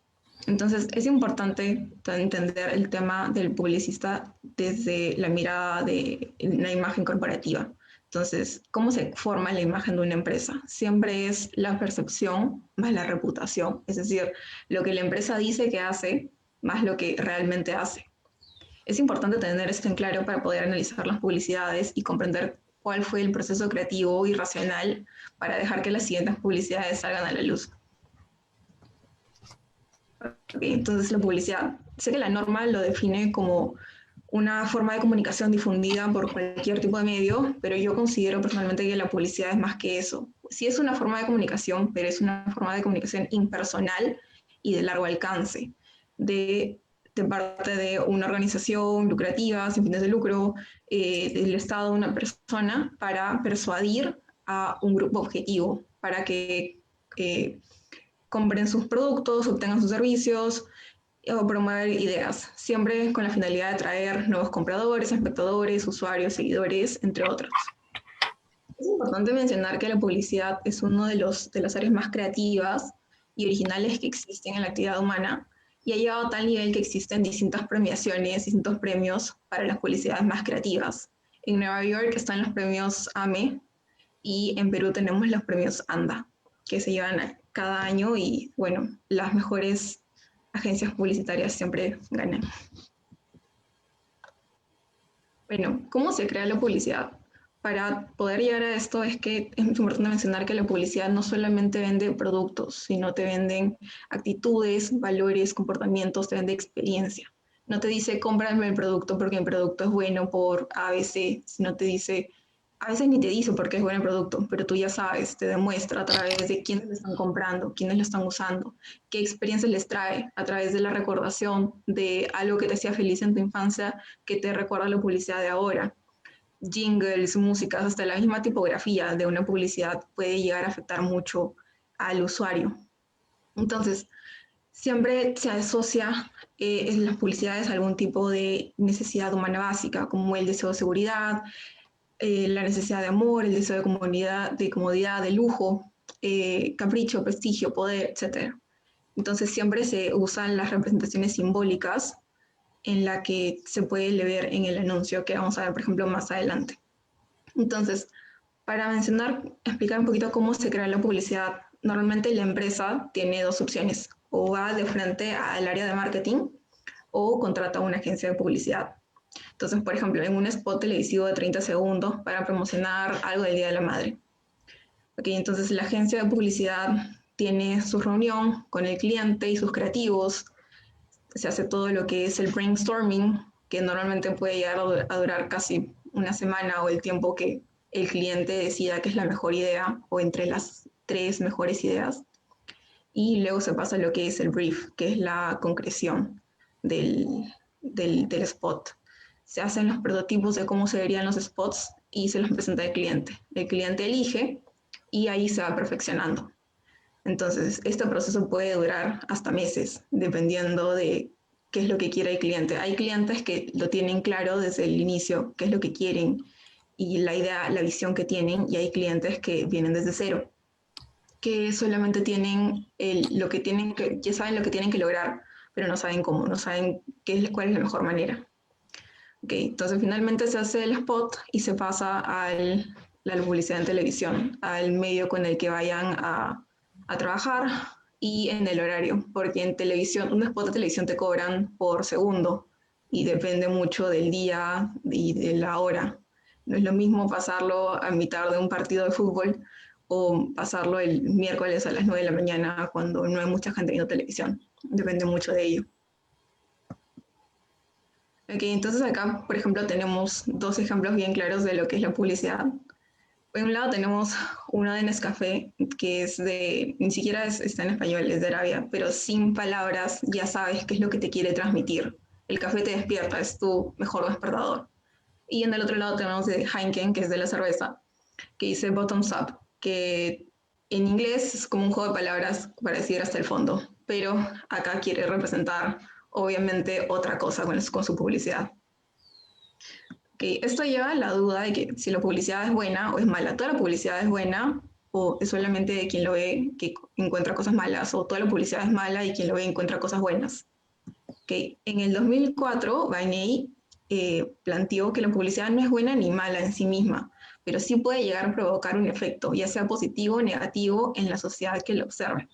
Entonces, es importante entender el tema del publicista desde la mirada de la imagen corporativa. Entonces, ¿cómo se forma la imagen de una empresa? Siempre es la percepción más la reputación, es decir, lo que la empresa dice que hace más lo que realmente hace. Es importante tener esto en claro para poder analizar las publicidades y comprender cuál fue el proceso creativo y racional para dejar que las siguientes publicidades salgan a la luz. Okay, entonces, la publicidad. Sé que la norma lo define como una forma de comunicación difundida por cualquier tipo de medio, pero yo considero personalmente que la publicidad es más que eso. Sí es una forma de comunicación, pero es una forma de comunicación impersonal y de largo alcance, de parte de una organización lucrativa, sin fines de lucro, del Estado de una persona, para persuadir a un grupo objetivo, para que compren sus productos, obtengan sus servicios o promover ideas, siempre con la finalidad de atraer nuevos compradores, espectadores, usuarios, seguidores, entre otros. Es importante mencionar que la publicidad es uno de las áreas más creativas y originales que existen en la actividad humana y ha llegado a tal nivel que existen distintas premiaciones, distintos premios para las publicidades más creativas. En Nueva York están los premios AME y en Perú tenemos los premios ANDA, que se llevan cada año y, bueno, las mejores agencias publicitarias siempre ganan. Bueno, ¿cómo se crea la publicidad? Para poder llegar a esto es que es importante mencionar que la publicidad no solamente vende productos, sino te venden actitudes, valores, comportamientos, te vende experiencia. No te dice cómprame el producto porque el producto es bueno por ABC, sino te dice, a veces ni te dice por qué es bueno el producto, pero tú ya sabes, te demuestra a través de quiénes lo están comprando, quiénes lo están usando, qué experiencias les trae a través de la recordación de algo que te hacía feliz en tu infancia, que te recuerda la publicidad de ahora. Jingles, músicas, hasta la misma tipografía de una publicidad puede llegar a afectar mucho al usuario. Entonces, siempre se asocia en las publicidades a algún tipo de necesidad humana básica, como el deseo de seguridad, la necesidad de amor, el deseo de comodidad, de lujo, capricho, prestigio, poder, etc. Entonces siempre se usan las representaciones simbólicas en la que se puede ver en el anuncio que vamos a ver, por ejemplo, más adelante. Entonces, para explicar un poquito cómo se crea la publicidad, normalmente la empresa tiene dos opciones, o va de frente al área de marketing o contrata a una agencia de publicidad. Entonces, por ejemplo, en un spot televisivo de 30 segundos para promocionar algo del Día de la Madre. Okay, entonces la agencia de publicidad tiene su reunión con el cliente y sus creativos, se hace todo lo que es el brainstorming, que normalmente puede llegar a durar casi una semana o el tiempo que el cliente decida que es la mejor idea o entre las 3 mejores ideas. Y luego se pasa a lo que es el brief, que es la concreción del spot. Se hacen los prototipos de cómo se verían los spots y se los presenta al cliente. El cliente elige y ahí se va perfeccionando. Entonces, este proceso puede durar hasta meses, dependiendo de qué es lo que quiere el cliente. Hay clientes que lo tienen claro desde el inicio, qué es lo que quieren y la idea, la visión que tienen, y hay clientes que vienen desde cero, que solamente tienen ya saben lo que tienen que lograr, pero no saben cómo, no saben cuál es la mejor manera. Okay, entonces finalmente se hace el spot y se pasa a la publicidad en televisión, al medio con el que vayan a trabajar y en el horario, porque en televisión, un spot de televisión te cobran por segundo y depende mucho del día y de la hora. No es lo mismo pasarlo a mitad de un partido de fútbol o pasarlo el miércoles a las 9 de la mañana cuando no hay mucha gente viendo televisión. Depende mucho de ello. Ok, entonces acá, por ejemplo, tenemos dos ejemplos bien claros de lo que es la publicidad. Por un lado tenemos una de Nescafé, que es ni siquiera está en español, es de Arabia, pero sin palabras ya sabes qué es lo que te quiere transmitir. El café te despierta, es tu mejor despertador. Y en el otro lado tenemos de Heineken, que es de la cerveza, que dice Bottoms Up, que en inglés es como un juego de palabras para decir hasta el fondo, pero acá quiere representar obviamente otra cosa con su publicidad. Okay, esto lleva a la duda de que si la publicidad es buena o es mala. ¿Toda la publicidad es buena o es solamente de quien lo ve que encuentra cosas malas? ¿O toda la publicidad es mala y quien lo ve encuentra cosas buenas? Okay. En el 2004, Vainey planteó que la publicidad no es buena ni mala en sí misma, pero sí puede llegar a provocar un efecto, ya sea positivo o negativo, en la sociedad que lo observe.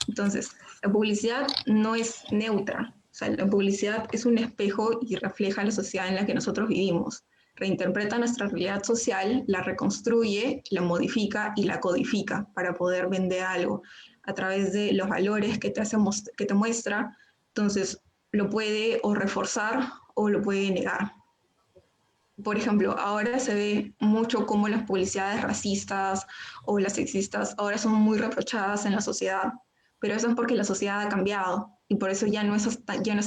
Entonces, la publicidad no es neutra. O sea, la publicidad es un espejo y refleja la sociedad en la que nosotros vivimos. Reinterpreta nuestra realidad social, la reconstruye, la modifica y la codifica para poder vender algo a través de los valores que te muestra. Entonces, lo puede o reforzar o lo puede negar. Por ejemplo, ahora se ve mucho cómo las publicidades racistas o las sexistas ahora son muy reprochadas en la sociedad, pero eso es porque la sociedad ha cambiado y por eso ya no es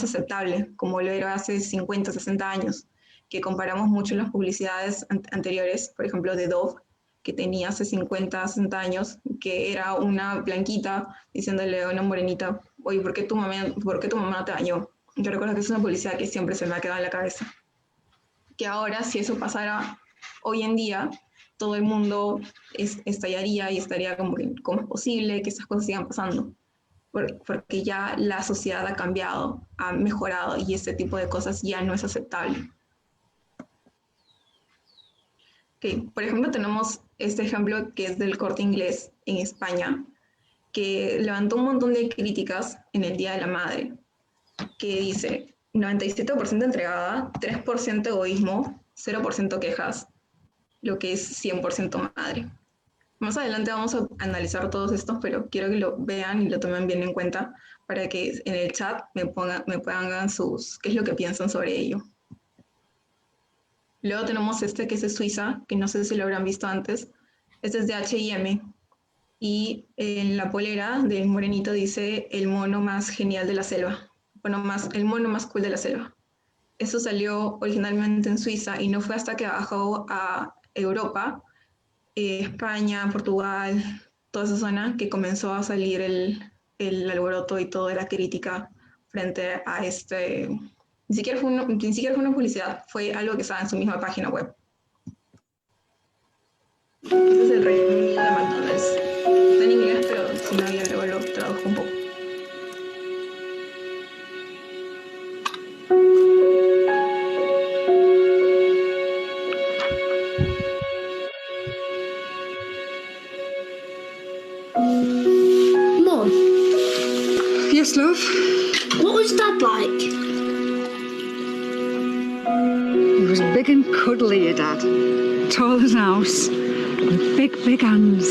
aceptable como lo era hace 50, 60 años, que comparamos mucho las publicidades anteriores, por ejemplo, de Dove, que tenía hace 50, 60 años, que era una blanquita diciéndole a una morenita, oye, ¿por qué tu mamá no te bañó? Yo recuerdo que es una publicidad que siempre se me ha quedado en la cabeza. Que ahora, si eso pasara hoy en día, todo el mundo estallaría y estaría como que, ¿cómo es posible que esas cosas sigan pasando? Porque ya la sociedad ha cambiado, ha mejorado y este tipo de cosas ya no es aceptable. Okay. Por ejemplo, tenemos este ejemplo que es del Corte Inglés en España, que levantó un montón de críticas en el Día de la Madre, que dice 97% entregada, 3% egoísmo, 0% quejas, lo que es 100% madre. Más adelante vamos a analizar todos estos, pero quiero que lo vean y lo tomen bien en cuenta para que en el chat me pongan qué es lo que piensan sobre ello. Luego tenemos este que es de Suiza, que no sé si lo habrán visto antes. Este es de H&M y en la polera del morenito dice el mono más genial de la selva. El mono más cool de la selva. Eso salió originalmente en Suiza y no fue hasta que bajó a Europa, España, Portugal, toda esa zona, que comenzó a salir el alboroto y toda la crítica frente a este. Ni siquiera fue una publicidad, fue algo que estaba en su misma página web. Este es el Reino Unido de McDonald's. Está en inglés, pero si no, ya luego lo traduzco un poco. Mom? Yes, love? What was Dad like? He was big and cuddly, your dad. Tall as an house. With big, big hands.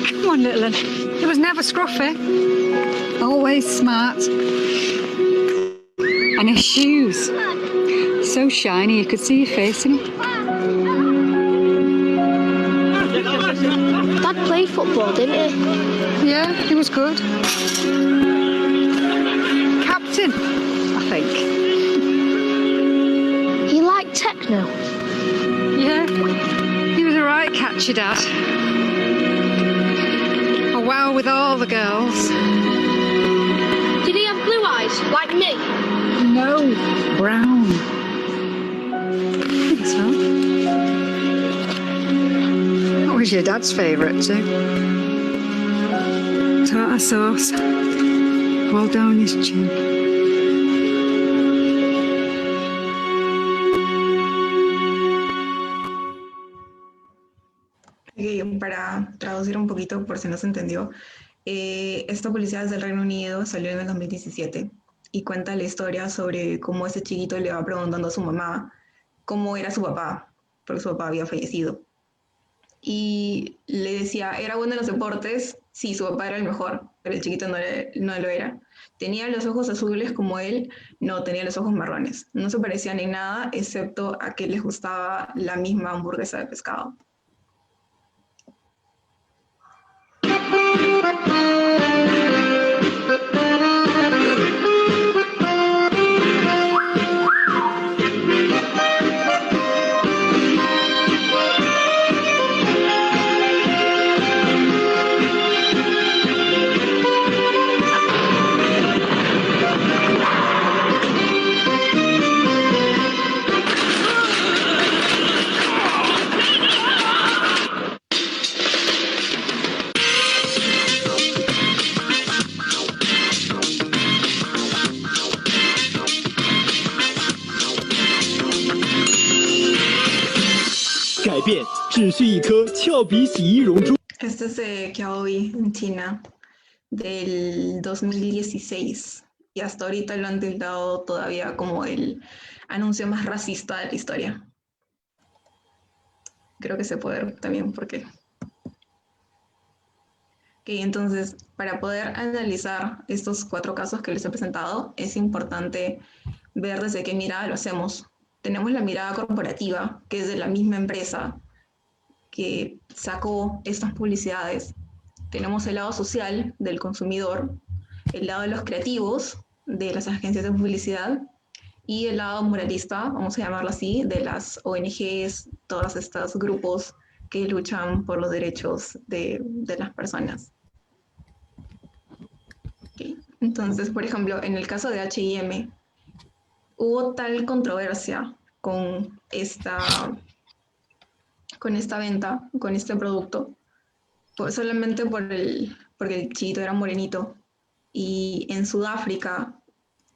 Come on, little one. He was never scruffy. Always smart. And his shoes. So shiny you could see your face in them. Dad played football, didn't he? Yeah, he was good. Captain, I think. He liked techno. Yeah, he was a right catchy dad. A wow with all the girls. Did he have blue eyes, like me? No, brown. I think so. What was your dad's favourite too? Tartar sauce, all down his chin. para traducir un poquito, por si no se entendió, esta publicidad es del Reino Unido, salió en el 2017 y cuenta la historia sobre cómo ese chiquito le va preguntando a su mamá cómo era su papá, porque su papá había fallecido. Y le decía, ¿era bueno en los deportes? Sí, su papá era el mejor, pero el chiquito no lo era. ¿Tenía los ojos azules como él? No, tenía los ojos marrones. No se parecían en nada, excepto a que les gustaba la misma hamburguesa de pescado. Este es de Xiaobi en China del 2016 y hasta ahorita lo han tildado todavía como el anuncio más racista de la historia. Creo que se puede ver también por qué. Okay, entonces, para poder analizar estos 4 casos que les he presentado, es importante ver desde qué mirada lo hacemos. Tenemos la mirada corporativa, que es de la misma empresa que sacó estas publicidades. Tenemos el lado social del consumidor, el lado de los creativos, de las agencias de publicidad, y el lado moralista, vamos a llamarlo así, de las ONGs, todos estos grupos que luchan por los derechos de las personas. Okay. Entonces, por ejemplo, en el caso de H&M, hubo tal controversia con esta venta, con este producto, solamente porque el chiquito era morenito. Y en Sudáfrica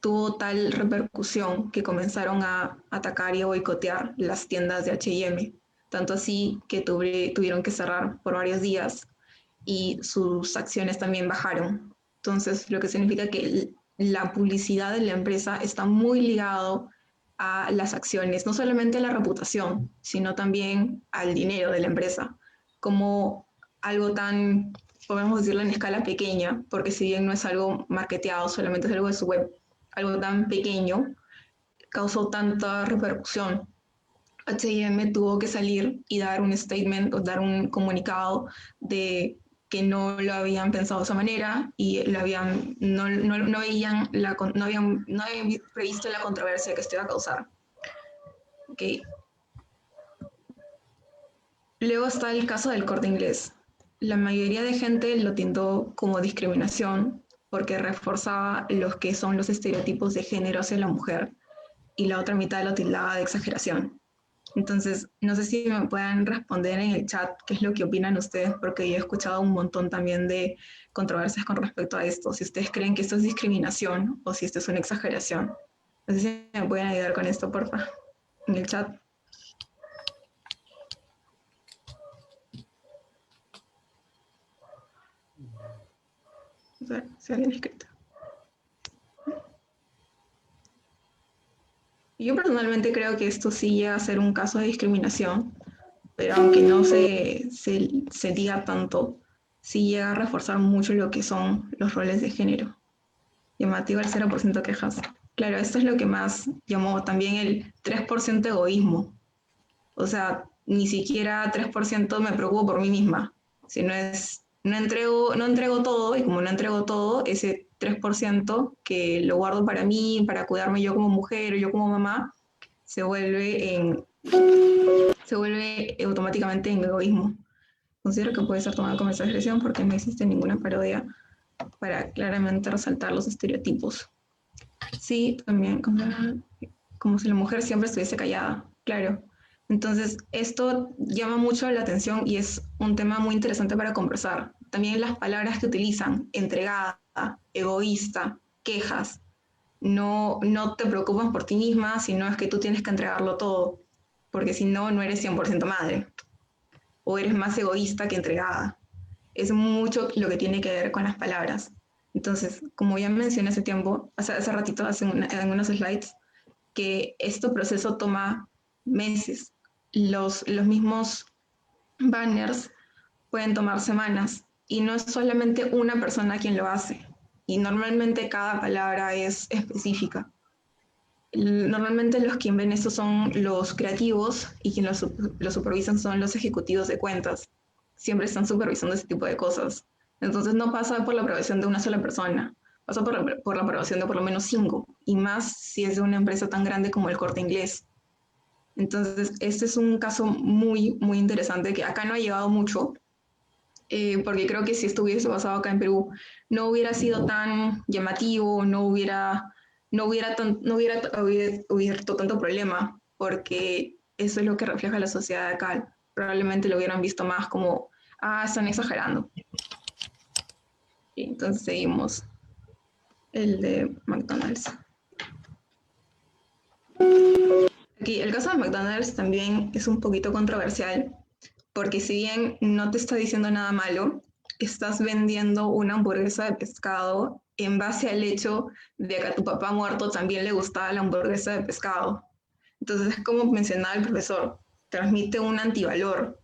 tuvo tal repercusión que comenzaron a atacar y a boicotear las tiendas de H&M, tanto así que tuvieron que cerrar por varios días y sus acciones también bajaron. Entonces, lo que significa que la publicidad de la empresa está muy ligado a las acciones, no solamente a la reputación, sino también al dinero de la empresa, como algo tan, podemos decirlo en escala pequeña, porque si bien no es algo marketeado, solamente es algo de su web, algo tan pequeño, causó tanta repercusión. H&M tuvo que salir y dar un statement o dar un comunicado de que no lo habían pensado de esa manera y no habían previsto la controversia que esto iba a causar. Okay. Luego está el caso del Corte Inglés. La mayoría de gente lo tildó como discriminación porque reforzaba los que son los estereotipos de género hacia la mujer y la otra mitad lo tildaba de exageración. Entonces, no sé si me puedan responder en el chat qué es lo que opinan ustedes, porque yo he escuchado un montón también de controversias con respecto a esto. Si ustedes creen que esto es discriminación o si esto es una exageración. No sé si me pueden ayudar con esto, porfa, en el chat. A ver si alguien ha escrito. Yo personalmente creo que esto sí llega a ser un caso de discriminación, pero aunque no se diga tanto, sí llega a reforzar mucho lo que son los roles de género. Llamativo el 0% quejas. Claro, esto es lo que más llamó también el 3% egoísmo. O sea, ni siquiera 3% me preocupo por mí misma, sino es, no entrego todo, y como no entrego todo, ese 3% que lo guardo para mí, para cuidarme yo como mujer o yo como mamá, se vuelve automáticamente en egoísmo. Considero que puede ser tomado como exageración porque no existe ninguna parodia para claramente resaltar los estereotipos. Sí, también como si la mujer siempre estuviese callada, claro. Entonces, esto llama mucho la atención y es un tema muy interesante para conversar. También las palabras que utilizan, entregada, egoísta, quejas, no te preocupas por ti misma, sino es que tú tienes que entregarlo todo, porque si no, no eres 100% madre. o eres más egoísta que entregada. Es mucho lo que tiene que ver con las palabras. Entonces, como ya mencioné hace tiempo, hace ratito, en unos slides, que este proceso toma meses. Los mismos banners pueden tomar semanas y no es solamente una persona quien lo hace. Y normalmente cada palabra es específica. Normalmente los quien ven esto son los creativos y quien lo supervisan son los ejecutivos de cuentas. Siempre están supervisando ese tipo de cosas. Entonces no pasa por la aprobación de una sola persona, pasa por la aprobación de por lo menos 5, y más si es de una empresa tan grande como el Corte Inglés. Entonces este es un caso muy, muy interesante que acá no ha llegado mucho, porque creo que si estuviese basado acá en Perú no hubiera sido tan llamativo, no hubiera abierto tanto problema, porque eso es lo que refleja la sociedad de acá. Probablemente lo hubieran visto más como, están exagerando. Y entonces seguimos. El de McDonald's. Aquí, el caso de McDonald's también es un poquito controversial, porque si bien no te está diciendo nada malo, estás vendiendo una hamburguesa de pescado en base al hecho de que a tu papá muerto también le gustaba la hamburguesa de pescado. Entonces, es como mencionaba el profesor, transmite un antivalor.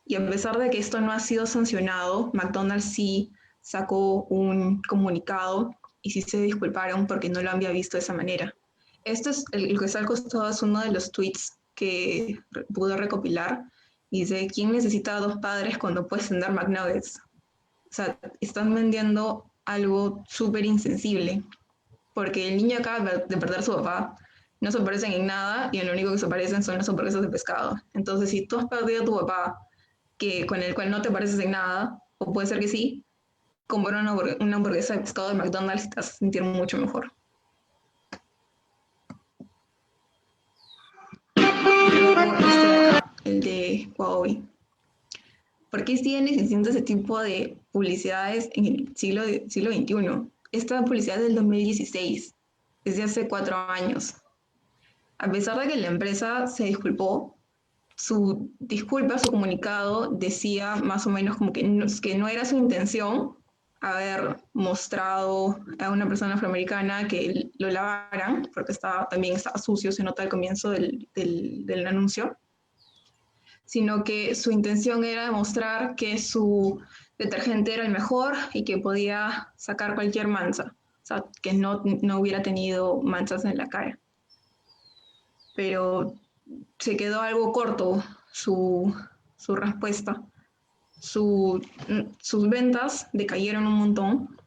Y a pesar de que esto no ha sido sancionado, McDonald's sí sacó un comunicado y sí se disculparon porque no lo había visto de esa manera. Esto es el que está al costado, es uno de los tweets que pude recopilar. Dice, ¿quién necesita 2 padres cuando puedes tener McNuggets? O sea, están vendiendo algo súper insensible, porque el niño acaba de perder a su papá, no se parecen en nada y lo único que se parecen son las hamburguesas de pescado. Entonces, si tú has perdido a tu papá, con el cual no te pareces en nada, o puede ser que sí, compra una hamburguesa de pescado de McDonald's y te vas a sentir mucho mejor. Luego el de Huawei. ¿Por qué siguen existiendo ese tipo de publicidades en el siglo XXI? Esta publicidad es del 2016, desde hace 4 años. A pesar de que la empresa se disculpó, su disculpa, su comunicado decía más o menos como que no era su intención haber mostrado a una persona afroamericana que lo lavaran, porque también estaba sucio, se nota al comienzo del anuncio, sino que su intención era demostrar que su detergente era el mejor y que podía sacar cualquier mancha, o sea, que no hubiera tenido manchas en la cara. Pero se quedó algo corto su respuesta. Sus ventas decayeron un montón,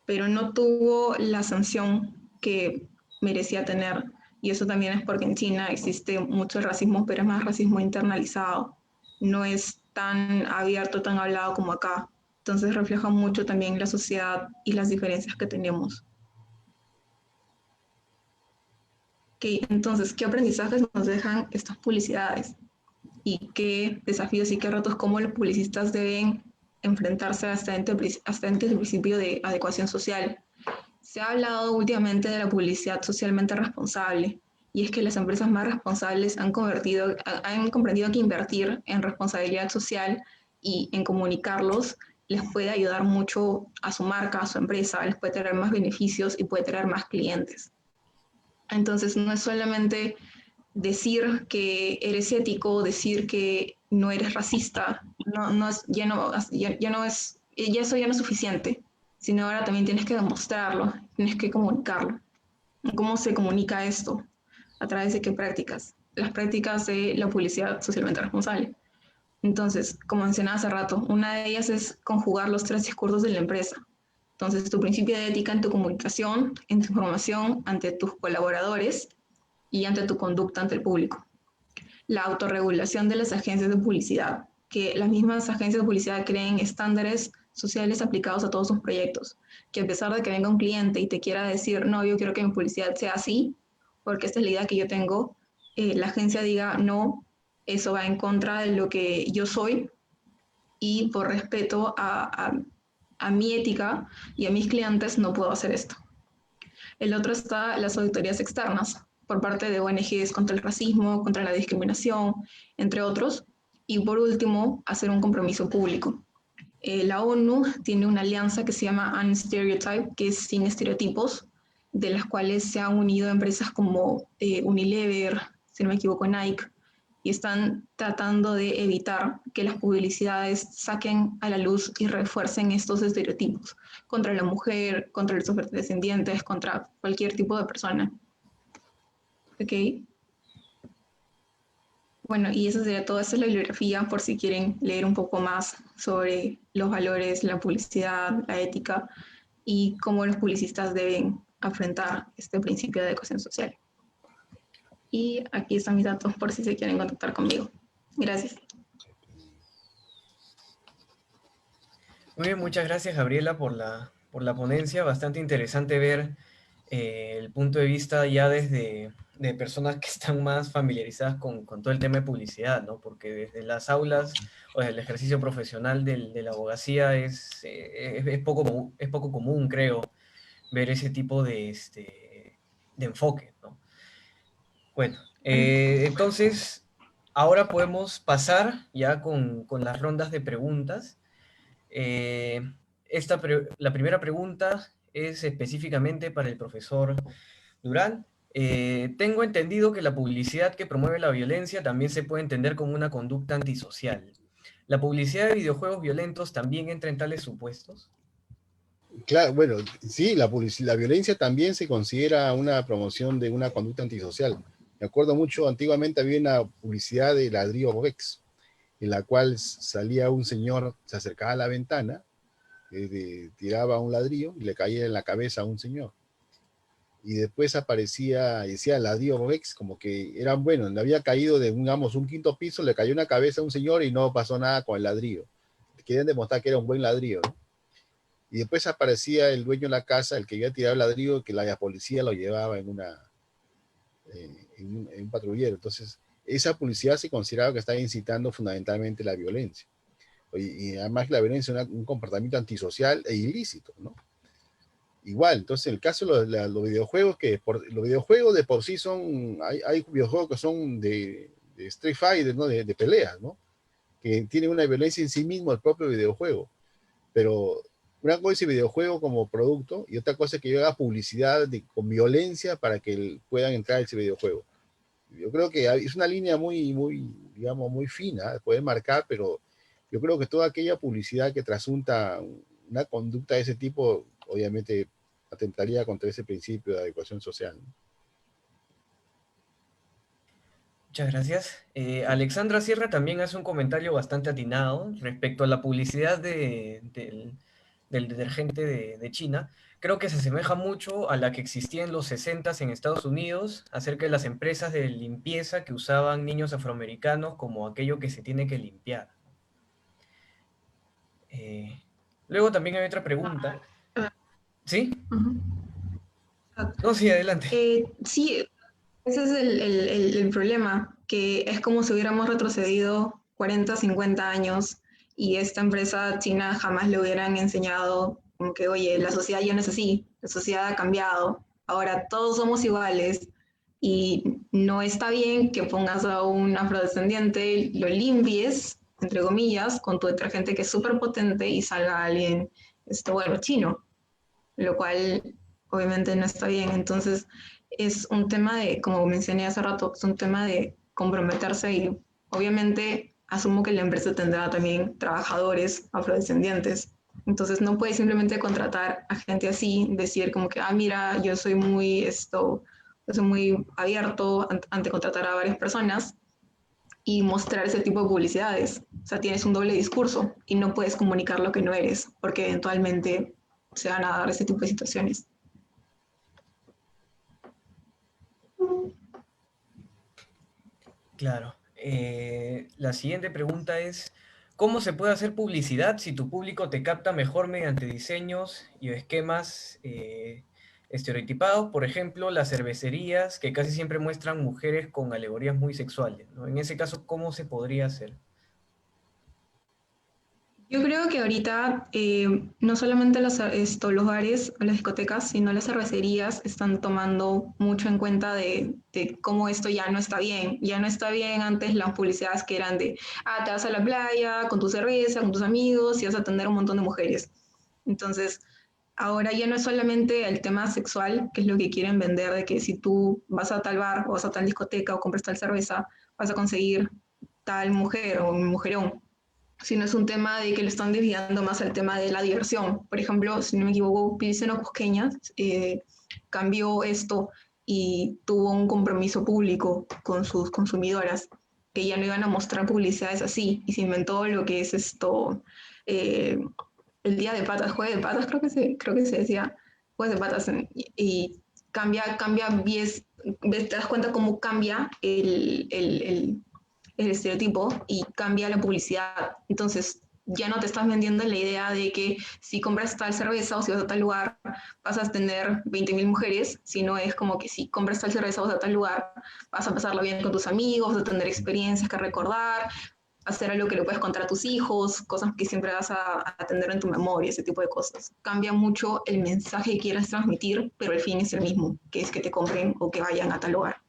pero no tuvo la sanción que merecía tener. Y eso también es porque en China existe mucho racismo, pero es más racismo internalizado. No es tan abierto, tan hablado como acá. Entonces refleja mucho también la sociedad y las diferencias que tenemos. Okay, entonces, ¿qué aprendizajes nos dejan estas publicidades? ¿Y qué desafíos y qué retos cómo los publicistas deben enfrentarse a este principio de adecuación social? Se ha hablado últimamente de la publicidad socialmente responsable, y es que las empresas más responsables han comprendido que invertir en responsabilidad social y en comunicarlos les puede ayudar mucho a su marca, a su empresa, les puede traer más beneficios y puede traer más clientes. Entonces, no es solamente decir que eres ético, decir que no eres racista, eso ya no es suficiente, sino ahora también tienes que demostrarlo, tienes que comunicarlo. ¿Cómo se comunica esto? ¿A través de qué prácticas? Las prácticas de la publicidad socialmente responsable. Entonces, como mencionaba hace rato, una de ellas es conjugar los 3 discursos de la empresa. Entonces, tu principio de ética en tu comunicación, en tu información ante tus colaboradores y ante tu conducta ante el público. La autorregulación de las agencias de publicidad, que las mismas agencias de publicidad creen estándares sociales aplicados a todos sus proyectos, que a pesar de que venga un cliente y te quiera decir, no, yo quiero que mi publicidad sea así, porque esta es la idea que yo tengo, la agencia diga, no, eso va en contra de lo que yo soy, y por respeto a mi ética y a mis clientes no puedo hacer esto. El otro está las auditorías externas, por parte de ONGs contra el racismo, contra la discriminación, entre otros, Y por último, hacer un compromiso público. La ONU tiene una alianza que se llama Unstereotype, que es sin estereotipos, de las cuales se han unido empresas como Unilever, si no me equivoco, Nike, y están tratando de evitar que las publicidades saquen a la luz y refuercen estos estereotipos contra la mujer, contra los afrodescendientes, contra cualquier tipo de persona. ¿Ok? Bueno, y eso sería todo. Esta es la bibliografía por si quieren leer un poco más sobre los valores, la publicidad, la ética y cómo los publicistas deben afrontar este principio de adecuación social. Y aquí están mis datos por si se quieren contactar conmigo. Gracias. Muy bien, muchas gracias, Gabriela, por la ponencia. Bastante interesante ver el punto de vista ya desde de personas que están más familiarizadas con todo el tema de publicidad, ¿no? Porque desde las aulas o desde el ejercicio profesional de la abogacía es poco común, creo, ver ese tipo de enfoque, ¿no? Bueno, entonces ahora podemos pasar ya con las rondas de preguntas. Eh, la primera pregunta es específicamente para el profesor Durán. Tengo entendido que la publicidad que promueve la violencia también se puede entender como una conducta antisocial. ¿La publicidad de videojuegos violentos también entra en tales supuestos? Claro, bueno, sí, la violencia también se considera una promoción de una conducta antisocial. Me acuerdo mucho, antiguamente había una publicidad de ladrillo Bovex, en la cual salía un señor, se acercaba a la ventana, tiraba un ladrillo y le caía en la cabeza a un señor. Y después aparecía, decía ladrillo Bovex, como que eran buenos, le había caído de, digamos, un quinto piso, le cayó una cabeza a un señor y no pasó nada con el ladrillo. Querían demostrar que era un buen ladrillo, ¿no? Y después aparecía el dueño de la casa, el que había tirado el ladrillo, que la policía lo llevaba en un patrullero. Entonces, esa publicidad se consideraba que estaba incitando fundamentalmente la violencia. Y además la violencia es un comportamiento antisocial e ilícito, ¿no? Igual, entonces en el caso de los videojuegos, los videojuegos de por sí son, hay videojuegos que son de Street Fighter, ¿no? De peleas, ¿no? Que tienen una violencia en sí mismo el propio videojuego. Pero una cosa es el videojuego como producto y otra cosa es que yo haga publicidad con violencia para que puedan entrar a ese videojuego. Yo creo que es una línea digamos, muy fina de poder marcar, pero yo creo que toda aquella publicidad que trasunta una conducta de ese tipo, obviamente atentaría contra ese principio de adecuación social, ¿no? Muchas gracias. Alexandra Sierra también hace un comentario bastante atinado respecto a la publicidad del detergente de China. Creo que se asemeja mucho a la que existía en los 60 en Estados Unidos acerca de las empresas de limpieza que usaban niños afroamericanos como aquello que se tiene que limpiar. Luego también hay otra pregunta. ¿Sí? No, sí, adelante. Sí, ese es el problema, que es como si hubiéramos retrocedido 40, 50 años y esta empresa china jamás le hubieran enseñado como que, oye, la sociedad ya no es así, la sociedad ha cambiado, ahora todos somos iguales y no está bien que pongas a un afrodescendiente, lo limpies, entre comillas, con tu detergente que es súper potente y salga alguien, bueno, chino, lo cual obviamente no está bien. Entonces, es un tema de, como mencioné hace rato, es un tema de comprometerse y obviamente asumo que la empresa tendrá también trabajadores afrodescendientes. Entonces no puedes simplemente contratar a gente así, decir como que, mira, yo soy muy abierto ante contratar a varias personas y mostrar ese tipo de publicidades. O sea, tienes un doble discurso y no puedes comunicar lo que no eres, porque eventualmente se van a dar ese tipo de situaciones. Claro. La siguiente pregunta es, ¿cómo se puede hacer publicidad si tu público te capta mejor mediante diseños y esquemas estereotipados? Por ejemplo, las cervecerías que casi siempre muestran mujeres con alegorías muy sexuales, ¿no? En ese caso, ¿cómo se podría hacer? Yo creo que ahorita no solamente los bares o las discotecas, sino las cervecerías están tomando mucho en cuenta de cómo esto ya no está bien. Ya no está bien antes las publicidades que eran de, te vas a la playa con tu cerveza, con tus amigos y vas a atender a un montón de mujeres. Entonces, ahora ya no es solamente el tema sexual, que es lo que quieren vender, de que si tú vas a tal bar o vas a tal discoteca o compras tal cerveza, vas a conseguir tal mujer o un mujerón, sino es un tema de que lo están desviando más al tema de la diversión. Por ejemplo, si no me equivoco, Pilsen Cosqueña cambió esto y tuvo un compromiso público con sus consumidoras, que ya no iban a mostrar publicidades así, y se inventó lo que es esto, eh, el día de patas, jueves de patas, creo que se decía, jueves de patas, y cambia, te das cuenta cómo cambia el estereotipo y cambia la publicidad. Entonces, ya no te estás vendiendo la idea de que si compras tal cerveza o si vas a tal lugar vas a tener 20.000 mujeres, sino es como que si compras tal cerveza o vas a tal lugar vas a pasarlo bien con tus amigos, vas a tener experiencias que recordar, hacer algo que le puedes contar a tus hijos, cosas que siempre vas a tener en tu memoria, ese tipo de cosas. Cambia mucho el mensaje que quieras transmitir, pero el fin es el mismo, que es que te compren o que vayan a tal lugar.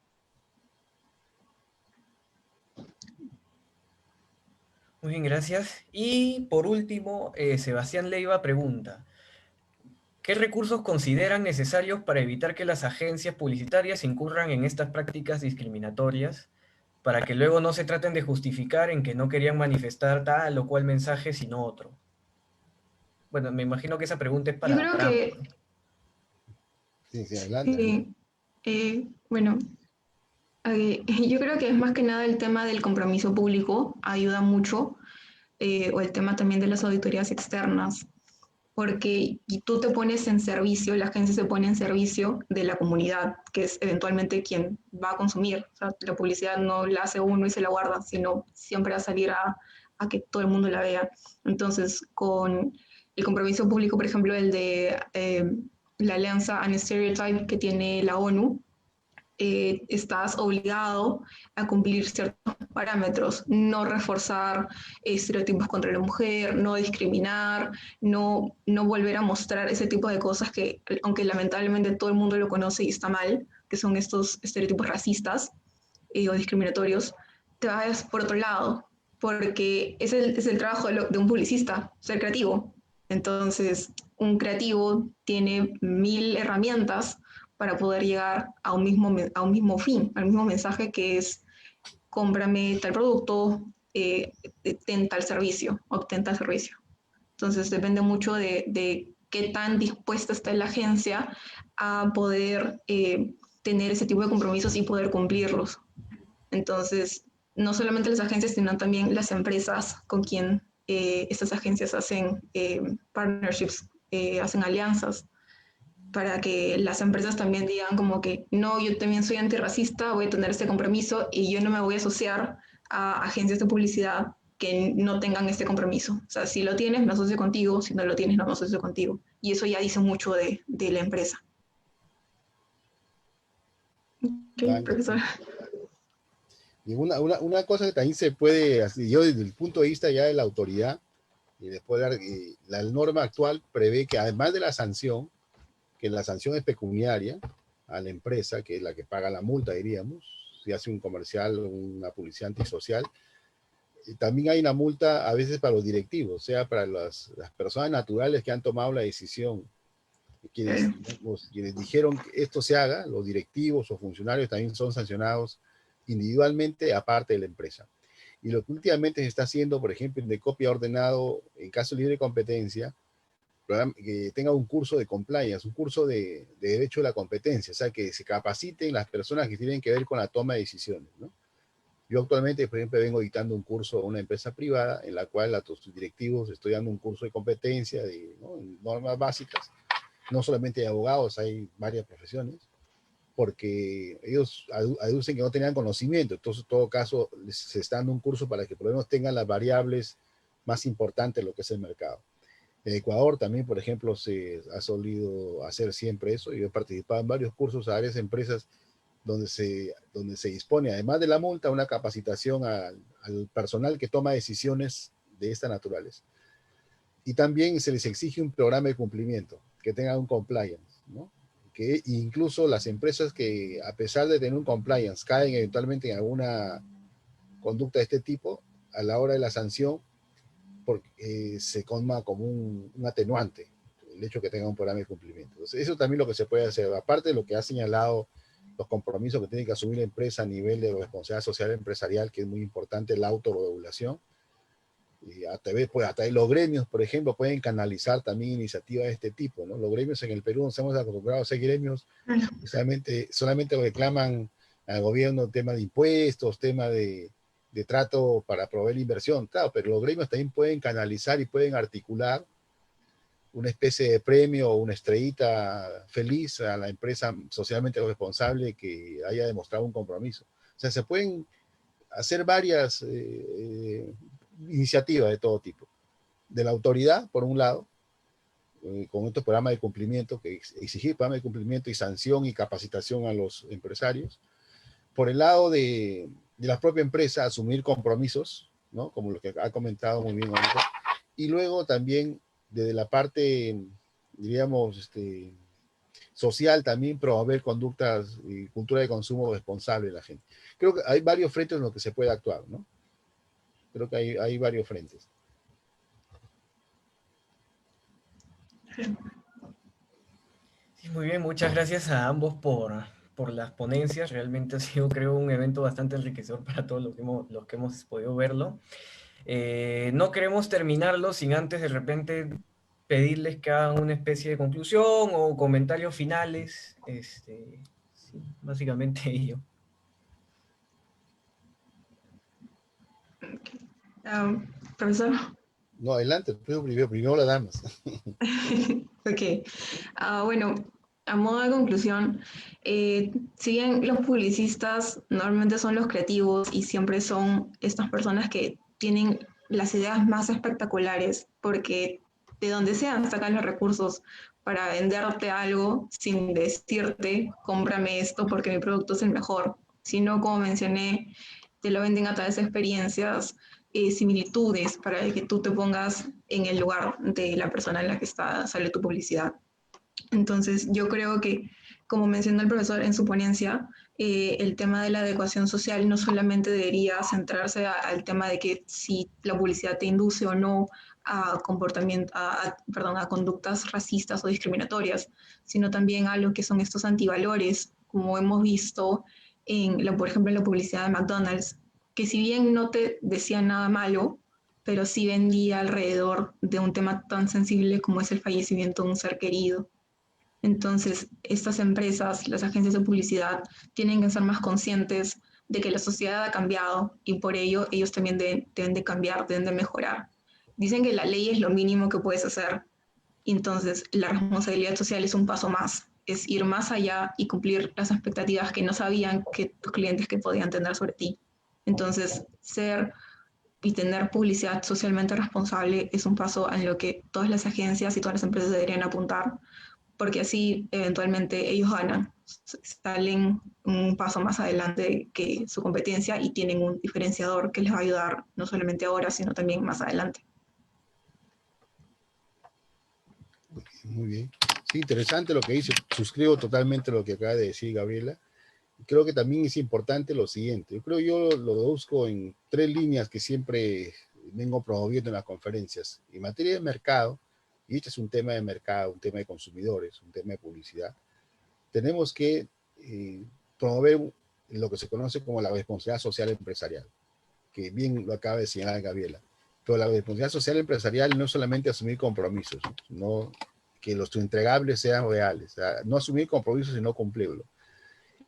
Muy bien, gracias. Y por último, Sebastián Leiva pregunta, ¿qué recursos consideran necesarios para evitar que las agencias publicitarias incurran en estas prácticas discriminatorias, para que luego no se traten de justificar en que no querían manifestar tal o cual mensaje, sino otro? Bueno, me imagino que esa pregunta es Yo para creo ambos, que ¿no? Sí, sí, adelante, adelante. Bueno, yo creo que es más que nada el tema del compromiso público, ayuda mucho, o el tema también de las auditorías externas, porque tú te pones en servicio, la agencia se pone en servicio de la comunidad, que es eventualmente quien va a consumir. O sea, la publicidad no la hace uno y se la guarda, sino siempre va a salir a que todo el mundo la vea. Entonces, con el compromiso público, por ejemplo, el de la alianza Anti-Stereotype que tiene la ONU, estás obligado a cumplir ciertos parámetros, no reforzar estereotipos contra la mujer, no discriminar, no volver a mostrar ese tipo de cosas que, aunque lamentablemente todo el mundo lo conoce y está mal, que son estos estereotipos racistas o discriminatorios, te vayas por otro lado, porque es el trabajo de un publicista, ser creativo. Entonces, un creativo tiene 1.000 herramientas para poder llegar a un mismo fin, al mismo mensaje que es cómprame tal producto, ten tal servicio, obtén tal servicio. Entonces depende mucho de qué tan dispuesta está la agencia a poder tener ese tipo de compromisos y poder cumplirlos. Entonces, no solamente las agencias, sino también las empresas con quien estas agencias hacen partnerships, hacen alianzas para que las empresas también digan como que no, yo también soy antirracista, voy a tener este compromiso y yo no me voy a asociar a agencias de publicidad que no tengan este compromiso. O sea, si lo tienes, me asocio contigo, si no lo tienes, no me asocio contigo. Y eso ya dice mucho de la empresa. Ok, Vale. profesor. Y una cosa que también se puede, yo desde el punto de vista ya de la autoridad, y después la norma actual prevé que además de la sanción, que la sanción es pecuniaria a la empresa, que es la que paga la multa, diríamos, si hace un comercial, una publicidad antisocial, y también hay una multa a veces para los directivos, o sea, para las personas naturales que han tomado la decisión, quienes dijeron que esto se haga, los directivos o funcionarios también son sancionados individualmente aparte de la empresa. Y lo que últimamente se está haciendo, por ejemplo, de copia ordenado, en caso de libre competencia, que tenga un curso de compliance, un curso de derecho de la competencia, o sea, que se capaciten las personas que tienen que ver con la toma de decisiones, ¿no? Yo actualmente, por ejemplo, vengo dictando un curso a una empresa privada en la cual a sus directivos estoy dando un curso de competencia, de, ¿no?, normas básicas, no solamente de abogados, hay varias profesiones, porque ellos aducen que no tenían conocimiento. Entonces, en todo caso, se está dando un curso para que por lo menos tengan las variables más importantes de lo que es el mercado. En Ecuador también, por ejemplo, se ha solido hacer siempre eso. Yo he participado en varios cursos a varias empresas donde se dispone, además de la multa, una capacitación al personal que toma decisiones de esta naturaleza. Y también se les exige un programa de cumplimiento, que tengan un compliance, ¿no? Que incluso las empresas que, a pesar de tener un compliance, caen eventualmente en alguna conducta de este tipo, a la hora de la sanción, porque se toma como un atenuante el hecho de que tenga un programa de cumplimiento. Entonces, eso también es lo que se puede hacer, aparte de lo que ha señalado los compromisos que tiene que asumir la empresa a nivel de responsabilidad social empresarial, que es muy importante, la autorregulación. Y hasta los gremios, por ejemplo, pueden canalizar también iniciativas de este tipo, ¿no? Los gremios en el Perú nos hemos acostumbrado a ser gremios que solamente reclaman al gobierno tema de impuestos, tema de trato para proveer inversión, claro, pero los gremios también pueden canalizar y pueden articular una especie de premio o una estrellita feliz a la empresa socialmente responsable que haya demostrado un compromiso. O sea, se pueden hacer varias iniciativas de todo tipo. De la autoridad, por un lado, con estos programas de cumplimiento, que exigir programas de cumplimiento y sanción y capacitación a los empresarios. Por el lado de la propia empresa, asumir compromisos, ¿no? Como lo que ha comentado muy bien ahorita. Y luego también, desde la parte, diríamos, social, también promover conductas y cultura de consumo responsable de la gente. Creo que hay varios frentes en los que se puede actuar, ¿no? Creo que hay varios frentes. Sí, muy bien, muchas gracias a ambos por las ponencias. Realmente ha sido, creo, un evento bastante enriquecedor para todos los que hemos podido verlo. No queremos terminarlo sin antes de repente pedirles que hagan una especie de conclusión o comentarios finales. Sí, básicamente ello. Profesor. No, adelante, primero las damas. Ok. Bueno, a modo de conclusión, si bien los publicistas normalmente son los creativos y siempre son estas personas que tienen las ideas más espectaculares, porque de donde sean sacan los recursos para venderte algo sin decirte, cómprame esto porque mi producto es el mejor, sino como mencioné, te lo venden a través de experiencias, similitudes para que tú te pongas en el lugar de la persona en la que sale tu publicidad. Entonces, yo creo que, como mencionó el profesor en su ponencia, el tema de la adecuación social no solamente debería centrarse al tema de que si la publicidad te induce o no a a conductas racistas o discriminatorias, sino también a lo que son estos antivalores, como hemos visto por ejemplo, en la publicidad de McDonald's, que si bien no te decía nada malo, pero sí vendía alrededor de un tema tan sensible como es el fallecimiento de un ser querido. Entonces, estas empresas, las agencias de publicidad, tienen que ser más conscientes de que la sociedad ha cambiado y por ello ellos también deben de cambiar, deben de mejorar. Dicen que la ley es lo mínimo que puedes hacer, entonces la responsabilidad social es un paso más, es ir más allá y cumplir las expectativas que no sabían que tus clientes que podían tener sobre ti. Entonces, ser y tener publicidad socialmente responsable es un paso en lo que todas las agencias y todas las empresas deberían apuntar, porque así eventualmente ellos ganan, salen un paso más adelante que su competencia y tienen un diferenciador que les va a ayudar no solamente ahora, sino también más adelante. Muy bien. Sí, interesante lo que dice. Suscribo totalmente lo que acaba de decir Gabriela. Creo que también es importante lo siguiente. Yo lo deduzco en 3 líneas que siempre vengo promoviendo en las conferencias. En materia de mercado, y este es un tema de mercado, un tema de consumidores, un tema de publicidad, tenemos que promover lo que se conoce como la responsabilidad social empresarial, que bien lo acaba de señalar Gabriela. Pero la responsabilidad social empresarial no es solamente asumir compromisos, sino que los entregables sean reales. O sea, no asumir compromisos, sino cumplirlos.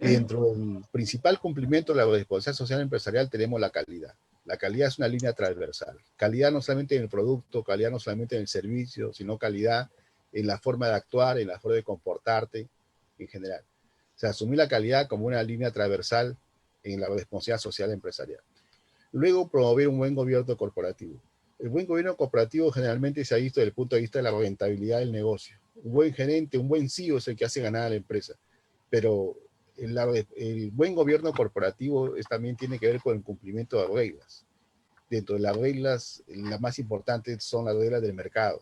Y dentro del principal cumplimiento de la responsabilidad social empresarial tenemos la calidad. La calidad es una línea transversal. Calidad no solamente en el producto, calidad no solamente en el servicio, sino calidad en la forma de actuar, en la forma de comportarte en general. O sea, asumir la calidad como una línea transversal en la responsabilidad social empresarial. Luego, promover un buen gobierno corporativo. El buen gobierno corporativo generalmente se ha visto desde el punto de vista de la rentabilidad del negocio. Un buen gerente, un buen CEO es el que hace ganar a la empresa. Pero el buen gobierno corporativo también tiene que ver con el cumplimiento de reglas. Dentro de las reglas, las más importantes son las reglas del mercado.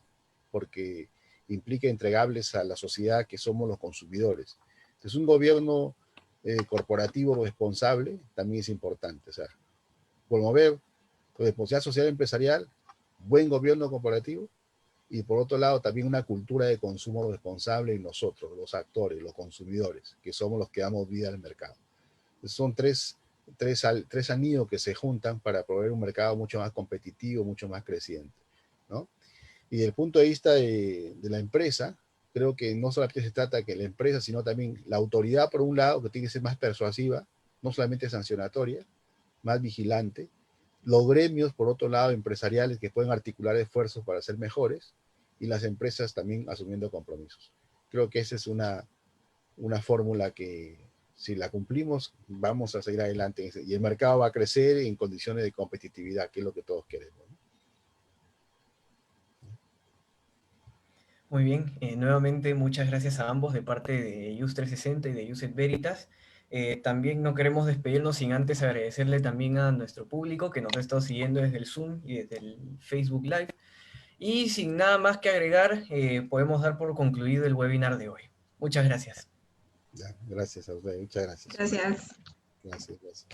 porque implica entregables a la sociedad que somos los consumidores. Entonces, un gobierno corporativo responsable también es importante. O sea, promover responsabilidad social empresarial, buen gobierno corporativo, y por otro lado también una cultura de consumo responsable en nosotros, los actores, los consumidores, que somos los que damos vida al mercado. Entonces, son tres anillos que se juntan para proveer un mercado mucho más competitivo, mucho más creciente, ¿no? Y desde el punto de vista de la empresa, creo que no solamente se trata que la empresa, sino también la autoridad, por un lado, que tiene que ser más persuasiva, no solamente sancionatoria, más vigilante. Los gremios, por otro lado, empresariales, que pueden articular esfuerzos para ser mejores, y las empresas también asumiendo compromisos. Creo que esa es una fórmula que, si la cumplimos, vamos a seguir adelante, y el mercado va a crecer en condiciones de competitividad, que es lo que todos queremos, ¿no? Muy bien, nuevamente muchas gracias a ambos de parte de Just 360 y de Just Veritas. También no queremos despedirnos sin antes agradecerle también a nuestro público que nos ha estado siguiendo desde el Zoom y desde el Facebook Live. Y sin nada más que agregar, podemos dar por concluido el webinar de hoy. Muchas gracias. Ya, gracias a ustedes, muchas gracias. Gracias. Gracias.